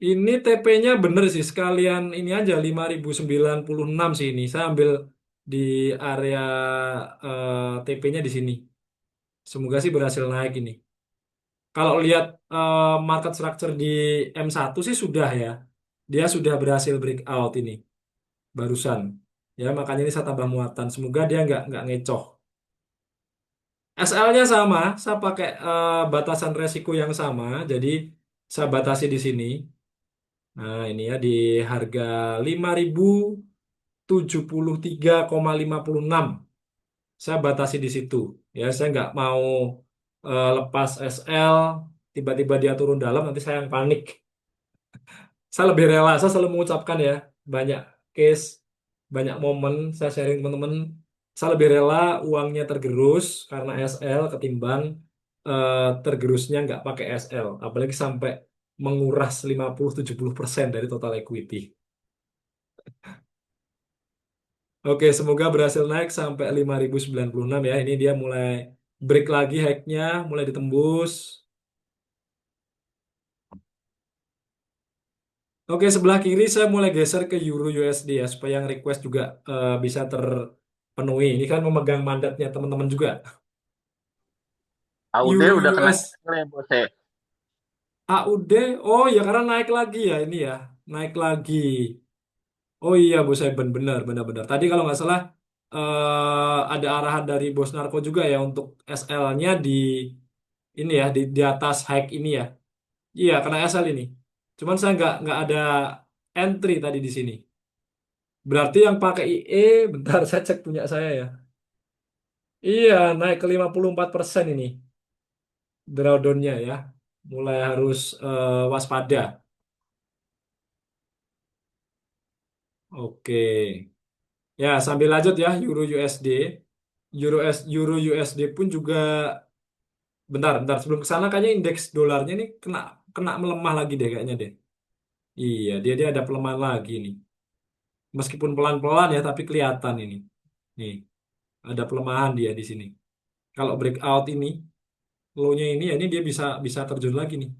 ini TP-nya bener sih, sekalian ini aja 5096 sih ini. Saya ambil di area TP-nya di sini. Semoga sih berhasil naik ini. Kalau lihat market structure di M1 sih sudah ya. Dia sudah berhasil breakout ini barusan. Ya, makanya ini saya tambah muatan. Semoga dia nggak ngecoh. SL-nya sama, saya pakai batasan resiko yang sama. Jadi saya batasi di sini. Nah, ini ya di harga 5073,56. Saya batasi di situ. Ya, saya nggak mau lepas SL, tiba-tiba dia turun dalam, nanti saya yang panik. Saya lebih rela, saya selalu mengucapkan ya, banyak case, banyak momen, saya sharing teman-teman, saya lebih rela uangnya tergerus karena SL ketimbang tergerusnya nggak pakai SL. Apalagi sampai menguras 50-70% dari total equity. Oke, semoga berhasil naik sampai 5096 ya. Ini dia mulai break lagi high-nya, mulai ditembus. Oke, sebelah kiri saya mulai geser ke Euro USD ya, supaya yang request juga bisa terpenuhi. Ini kan memegang mandatnya teman-teman juga. AUD Euro udah kena US nih, Bos. Eh. AUD, oh ya karena naik lagi ya ini ya, naik lagi. Oh iya, Bos Eben, benar, benar, benar. Tadi kalau nggak salah ada arahan dari Bos Narko juga ya untuk SL-nya di ini ya di atas hike ini ya. Iya, kena SL ini. Cuman saya nggak ada entry tadi di sini. Berarti yang pakai IE, bentar saya cek punya saya ya. Iya, naik ke 54% ini drawdown-nya ya. Mulai harus waspada. Oke. Ya, sambil lanjut ya Euro USD. Euro USD pun juga bentar, bentar sebelum ke sana kayaknya indeks dolarnya ini kena kena melemah lagi deh kayaknya deh. Iya, dia ada pelemahan lagi nih. Meskipun pelan-pelan ya, tapi kelihatan ini. Nih, ada pelemahan dia di sini. Kalau breakout ini, low-nya ini, ya ini dia bisa bisa terjun lagi nih.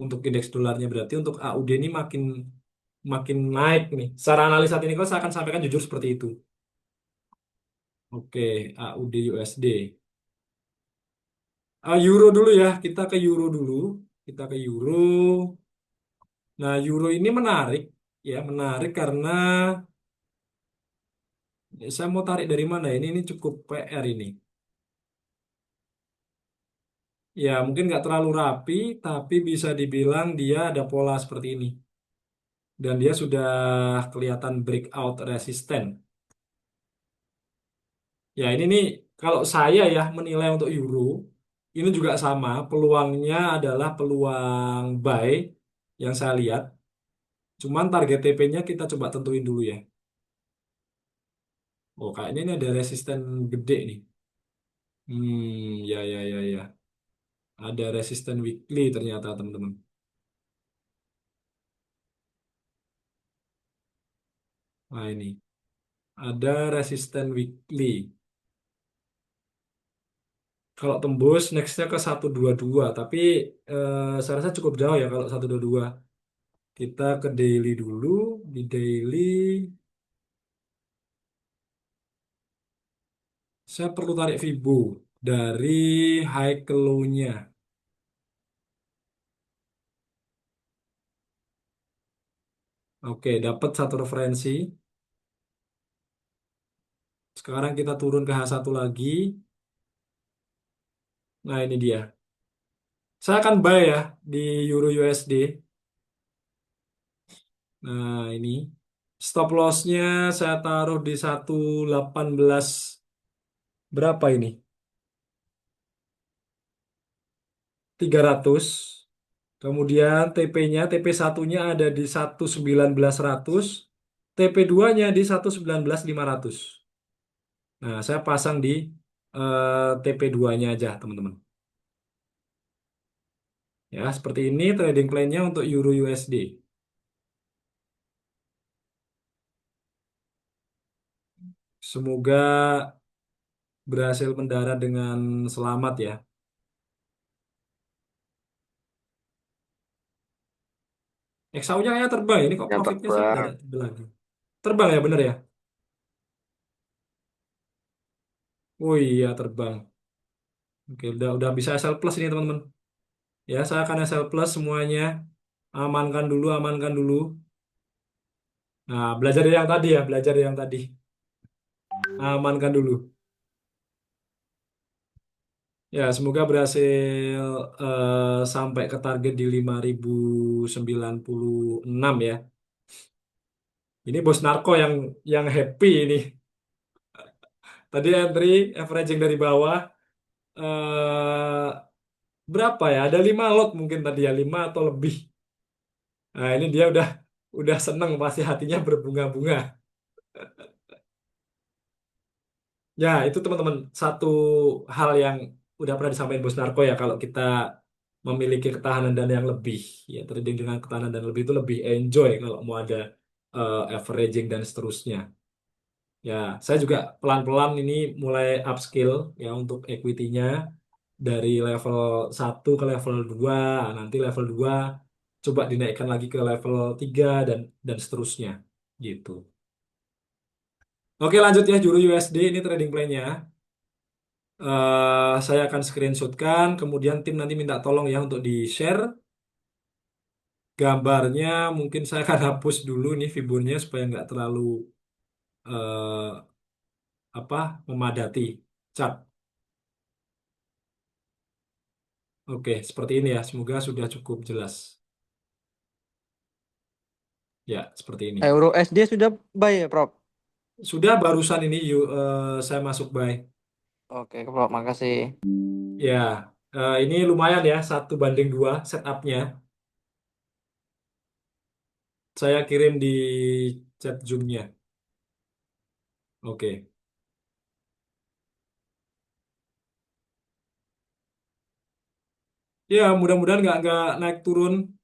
Untuk indeks dolarnya berarti untuk AUD ini makin makin naik nih. Secara analis saat ini kalau saya akan sampaikan jujur seperti itu. Oke, AUD USD. Euro dulu ya, kita ke Euro dulu. Kita ke Euro. Nah, Euro ini menarik ya, menarik karena saya mau tarik dari mana? Ini cukup PR ini. Ya, mungkin nggak terlalu rapi, tapi bisa dibilang dia ada pola seperti ini. Dan dia sudah kelihatan breakout resisten. Ya, ini nih, kalau saya ya menilai untuk euro, ini juga sama. Peluangnya adalah peluang buy yang saya lihat. Cuman target TP-nya kita coba tentuin dulu ya. Oh, kayaknya ini ada resisten gede nih. Ya, ya, ya, ya. Ada resisten weekly ternyata, teman-teman. Nah ini ada resisten weekly. Kalau tembus nextnya ke 122, tapi saya rasa cukup jauh ya kalau 122. Kita ke daily dulu. Di daily saya perlu tarik Fibo dari high ke low-nya. Oke, dapat satu referensi. Sekarang kita turun ke H1 lagi. Nah, ini dia. Saya akan buy ya di Euro USD. Nah, ini. Stop loss-nya saya taruh di 118 berapa ini? 300. Kemudian TP-nya, TP1-nya ada di 119.100, TP2-nya di 119.500. Nah, saya pasang di TP2-nya aja, teman-teman. Ya, seperti ini trading plan-nya untuk Euro USD. Semoga berhasil mendarat dengan selamat ya. XAU-nya kayaknya terbang. Ini kok Yang profitnya sih terbang. mendarat lagi. Terbang ya, bener ya? Oh iya, terbang. Oke, udah bisa SL plus ini teman-teman. Ya, saya akan SL plus semuanya. Amankan dulu, amankan dulu. Nah, belajar dari yang tadi ya, belajar dari yang tadi. Amankan dulu. Ya, semoga berhasil sampai ke target di 5.096 ya. Ini bos narko yang happy ini. Tadi entry averaging dari bawah berapa ya? Ada 5 lot mungkin tadi ya, 5 atau lebih. Nah, ini dia udah seneng pasti hatinya berbunga-bunga. Ya, itu teman-teman satu hal yang udah pernah disampaikan Bos Narko ya, kalau kita memiliki ketahanan dana yang lebih, ya trading dengan ketahanan dana lebih itu lebih enjoy kalau mau ada averaging dan seterusnya. Ya, saya juga pelan-pelan ini mulai upskill ya untuk equity-nya dari level 1 ke level 2, nanti level 2 coba dinaikkan lagi ke level 3 dan seterusnya gitu. Oke, lanjut ya Juru USD ini trading plan-nya. Saya akan screenshotkan, kemudian tim nanti minta tolong ya untuk di-share gambarnya. Mungkin saya akan hapus dulu nih fiburnya supaya nggak terlalu eh, apa memadati cat. Oke, seperti ini ya. Semoga sudah cukup jelas. Ya, seperti ini. Euro SD sudah buy ya, Prof? Sudah barusan ini saya masuk buy. Oke, Prof, makasih. Ya, ini lumayan ya 1:2 setupnya. Saya kirim di chat Zoom-nya. Oke. Ya, mudah-mudahan nggak naik turun.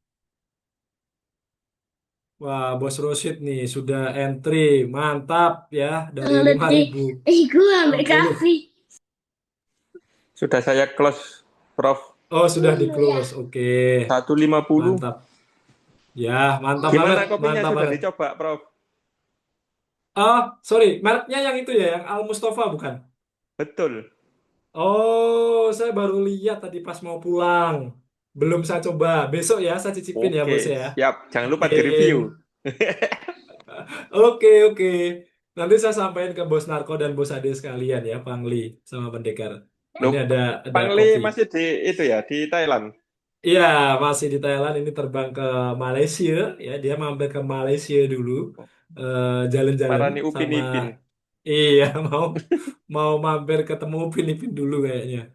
Wah, Bos Rosid nih sudah entry. Mantap ya dari Selamat deh. 5.000. Gue ambek 60. kafe. Sudah saya close, Prof. Oh, sudah di Ya. close. Oke. 150. Mantap. Ya, mantap banget. Gimana kopinya Mantap sudah banget. dicoba, Prof? Oh, sorry. Mereknya yang itu ya, yang Al Mustafa bukan? Betul. Oh, saya baru lihat tadi pas mau pulang. Belum saya coba. Besok ya, saya cicipin ya, Bos Oke, ya. siap. Jangan lupa Mungkin. di-review. Oke, oke. Nanti saya sampaikan ke Bos Narko dan Bos Ade sekalian ya, Pangli sama Pendekar. Ini Loh, ada Pangli kopi. masih di itu ya, di Thailand. Iya, masih di Thailand. Ini terbang ke Malaysia. Ya, dia mampir ke Malaysia dulu, jalan-jalan Parani Upin sama. Ipin. Iya, mau mampir ketemu Filipin dulu kayaknya.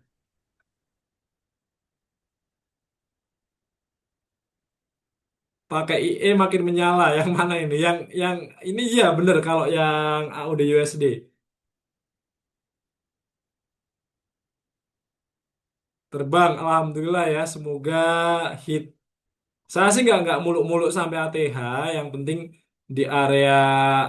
Pakai IE makin menyala. Yang mana ini? Yang ini iya bener kalau yang AUD USD. Terbang, alhamdulillah ya. Semoga hit. Saya sih nggak muluk-muluk sampai ATH. Yang penting di area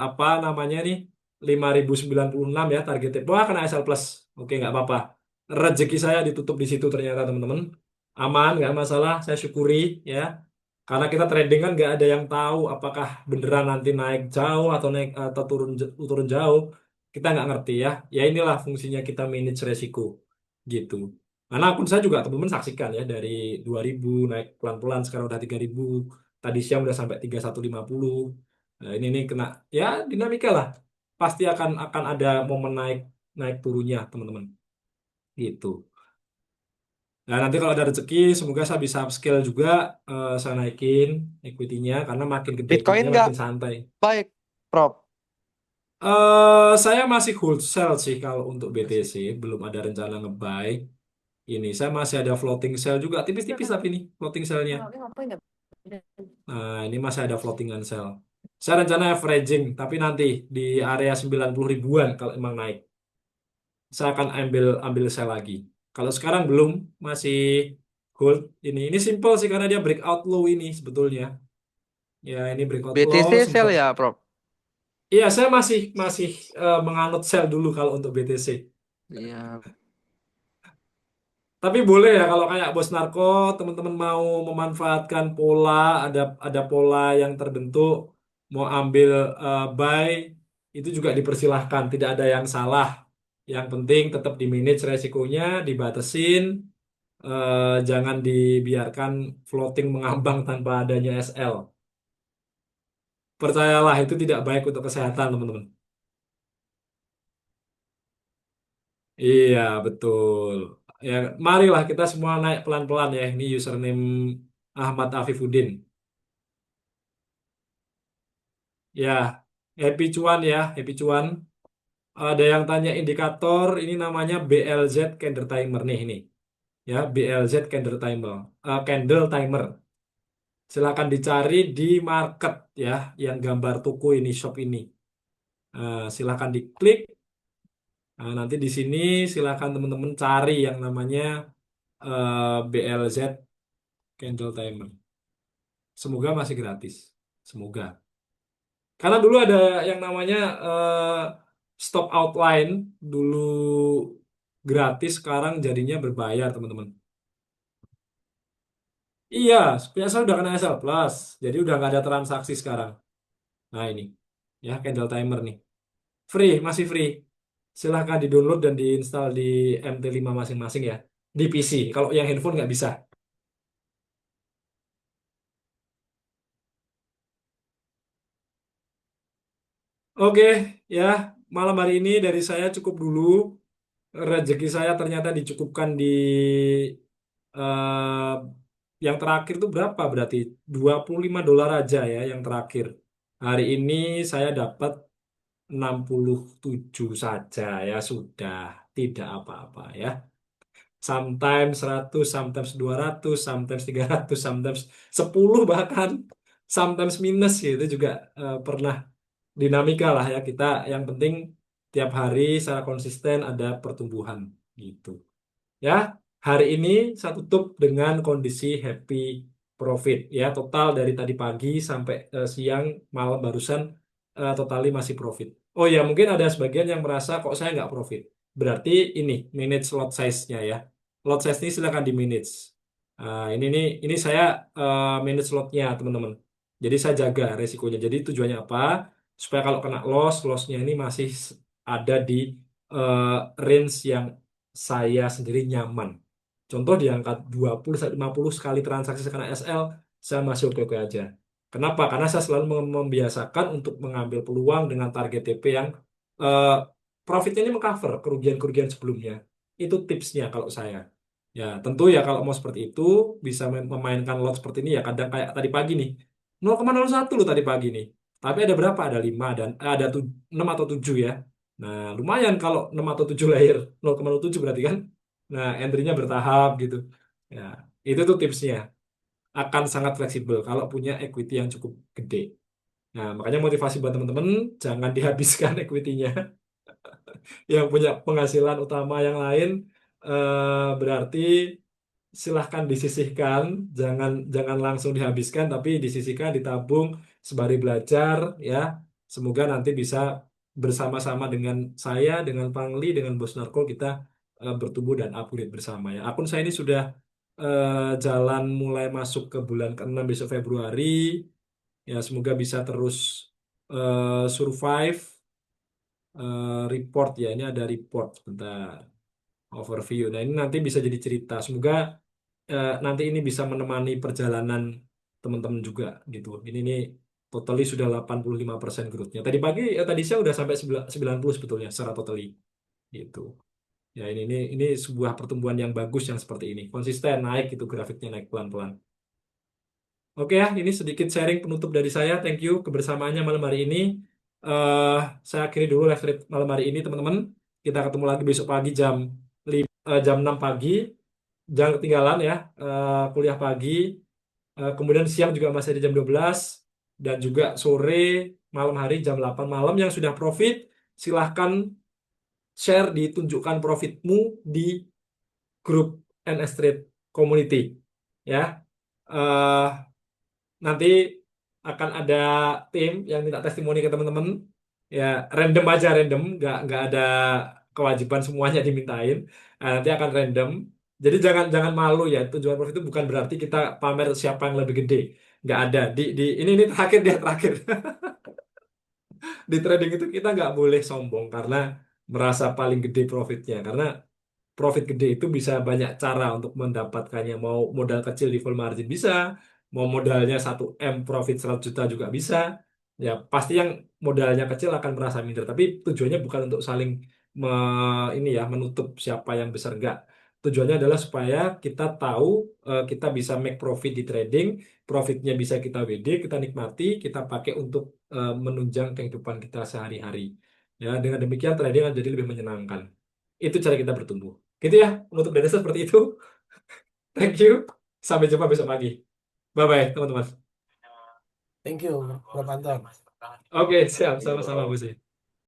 apa namanya nih 5.096 ya targetnya. Wah, kena SL plus. Oke, nggak apa-apa. Rezeki saya ditutup di situ ternyata teman-teman. Aman, nggak masalah. Saya syukuri ya. Karena kita trading kan nggak ada yang tahu apakah beneran nanti naik jauh atau naik atau turun jauh. Kita nggak ngerti ya. Ya inilah fungsinya kita manage resiko gitu. Karena akun saya juga teman-teman saksikan ya dari 2.000 naik pelan-pelan sekarang udah 3.000. Tadi siang udah sampai 3.150. Nah, ini nih kena ya dinamika lah. Pasti akan ada momen naik naik turunnya teman-teman gitu. Nah, nanti kalau ada rezeki, semoga saya bisa upscale juga, saya naikin equity-nya, karena makin gede Bitcoin equity-nya nggak makin santai. baik, Prof? Saya masih wholesale sih kalau untuk BTC, belum ada rencana nge-buy. Ini saya masih ada floating sell juga, tipis-tipis tapi nih floating sell-nya. Nah, ini masih ada floatingan sell. Saya rencana averaging, tapi nanti di area 90 ribuan kalau emang naik. Saya akan ambil ambil sell lagi. Kalau sekarang belum, masih hold ini simple sih karena dia breakout low ini sebetulnya. Ya ini breakout low BTC sell sempat. ya, Prof? Iya saya masih menganut sell dulu kalau untuk BTC. Iya. Tapi boleh ya kalau kayak Bos Narko teman-teman mau memanfaatkan pola ada pola yang terbentuk mau ambil buy itu juga dipersilahkan tidak ada yang salah. Yang penting tetap di manage resikonya, dibatasin, jangan dibiarkan floating mengambang tanpa adanya SL. Percayalah itu tidak baik untuk kesehatan, teman-teman. Iya, betul. Ya, marilah kita semua naik pelan-pelan ya. Ini username Ahmad Afifuddin. Ya, happy cuan ya, happy cuan. Ada yang tanya indikator, ini namanya BLZ Candle Timer nih ini. Ya, BLZ Candle Timer. Candle Timer. Silakan dicari di market ya, yang gambar toko ini, shop ini. Silakan diklik. Nah, nanti di sini silakan teman-teman cari yang namanya BLZ Candle Timer. Semoga masih gratis. Semoga. Karena dulu ada yang namanya stop outline dulu gratis, sekarang jadinya berbayar teman-teman. Iya, biasa udah kena SL Plus, jadi udah nggak ada transaksi sekarang. Nah ini, ya Candle Timer nih, free, masih free. Silahkan di-download dan diinstal di MT5 masing-masing ya. Di PC. Kalau yang handphone nggak bisa. Oke, ya. Malam hari ini dari saya cukup dulu. Rezeki saya ternyata dicukupkan di eh, yang terakhir itu berapa berarti? $25 aja ya yang terakhir. Hari ini saya dapat 67 saja ya sudah. Tidak apa-apa ya. Sometimes 100, sometimes 200, sometimes 300, sometimes 10 bahkan, sometimes minus gitu juga pernah dinamika lah ya kita. Yang penting tiap hari secara konsisten ada pertumbuhan gitu. Ya, hari ini saya tutup dengan kondisi happy profit ya. Total dari tadi pagi sampai siang malam barusan totali masih profit. Oh ya, mungkin ada sebagian yang merasa kok saya nggak profit. Berarti ini manage lot size-nya ya. Lot size ini silakan di manage. Ini saya manage lotnya teman-teman. Jadi saya jaga resikonya. Jadi tujuannya apa? Supaya kalau kena loss-nya ini masih ada di eh, range yang saya sendiri nyaman. Contoh di angka 20-50 sekali transaksi kena SL, saya masih oke-oke aja. Kenapa? Karena saya selalu membiasakan untuk mengambil peluang dengan target TP yang eh, profitnya ini mengcover kerugian-kerugian sebelumnya. Itu tipsnya kalau saya. Ya, tentu ya kalau mau seperti itu, bisa memainkan lot seperti ini ya kadang kayak tadi pagi nih. 0,01 loh tadi pagi nih. Tapi ada berapa? Ada 5 dan ada 6 atau 7 ya. Nah, lumayan kalau 6 atau 7 layer 0,07 berarti kan. Nah, entry-nya bertahap gitu. Ya, itu tuh tipsnya. Akan sangat fleksibel kalau punya equity yang cukup gede. Nah, makanya motivasi buat teman-teman, jangan dihabiskan equity-nya. Yang punya penghasilan utama yang lain, berarti silahkan disisihkan, jangan jangan langsung dihabiskan, tapi disisihkan, ditabung sembari belajar ya. Semoga nanti bisa bersama-sama dengan saya, dengan Pangli, dengan Bos Narko kita bertumbuh dan upgrade bersama ya. Akun saya ini sudah jalan mulai masuk ke bulan ke-6 besok Februari. Ya, semoga bisa terus survive. Report ya, ini ada report sebentar. Overview. Nah, ini nanti bisa jadi cerita. Semoga nanti ini bisa menemani perjalanan teman-teman juga gitu. Ini totally sudah 85% growth-nya. Tadi pagi, tadi saya udah sampai 90 sebetulnya secara totally gitu. Ya, ini sebuah pertumbuhan yang bagus yang seperti ini. Konsisten naik itu, grafiknya naik pelan-pelan. Oke ya, ini sedikit sharing penutup dari saya. Thank you kebersamaannya malam hari ini. eh saya akhiri dulu live stream malam hari ini, teman-teman. Kita ketemu lagi besok pagi jam 6 pagi. Jangan ketinggalan ya, kuliah pagi. Kemudian siang juga masih ada jam 12. Dan juga sore, malam hari jam 8 malam. Yang sudah profit, silahkan share, ditunjukkan profitmu di grup NS Trade Community. Ya. Eh, Nanti akan ada tim yang minta testimoni ke teman-teman. Ya, random aja, random, nggak ada kewajiban semuanya dimintain. Nah, nanti akan random. Jadi jangan jangan malu ya. Tujuan profit itu bukan berarti kita pamer siapa yang lebih gede. Nggak ada. Ini terakhir, dia terakhir. Di trading itu kita nggak boleh sombong karena merasa paling gede profitnya. Karena profit gede itu bisa banyak cara untuk mendapatkannya. Mau modal kecil di full margin bisa, mau modalnya 1 M profit 100 juta juga bisa. Ya, pasti yang modalnya kecil akan merasa minder, tapi tujuannya bukan untuk saling ini ya, menutup siapa yang besar, enggak. Tujuannya adalah supaya kita tahu kita bisa make profit di trading, profitnya bisa kita WD, kita nikmati, kita pakai untuk menunjang kehidupan kita sehari-hari. Ya, dengan demikian trading akan jadi lebih menyenangkan. Itu cara kita bertumbuh. Gitu ya, penutup dari saya seperti itu. Thank you. Sampai jumpa besok pagi. Bye-bye, teman-teman. Thank you, Bro Anton. Oke, siap. Sama-sama, Bu Sih.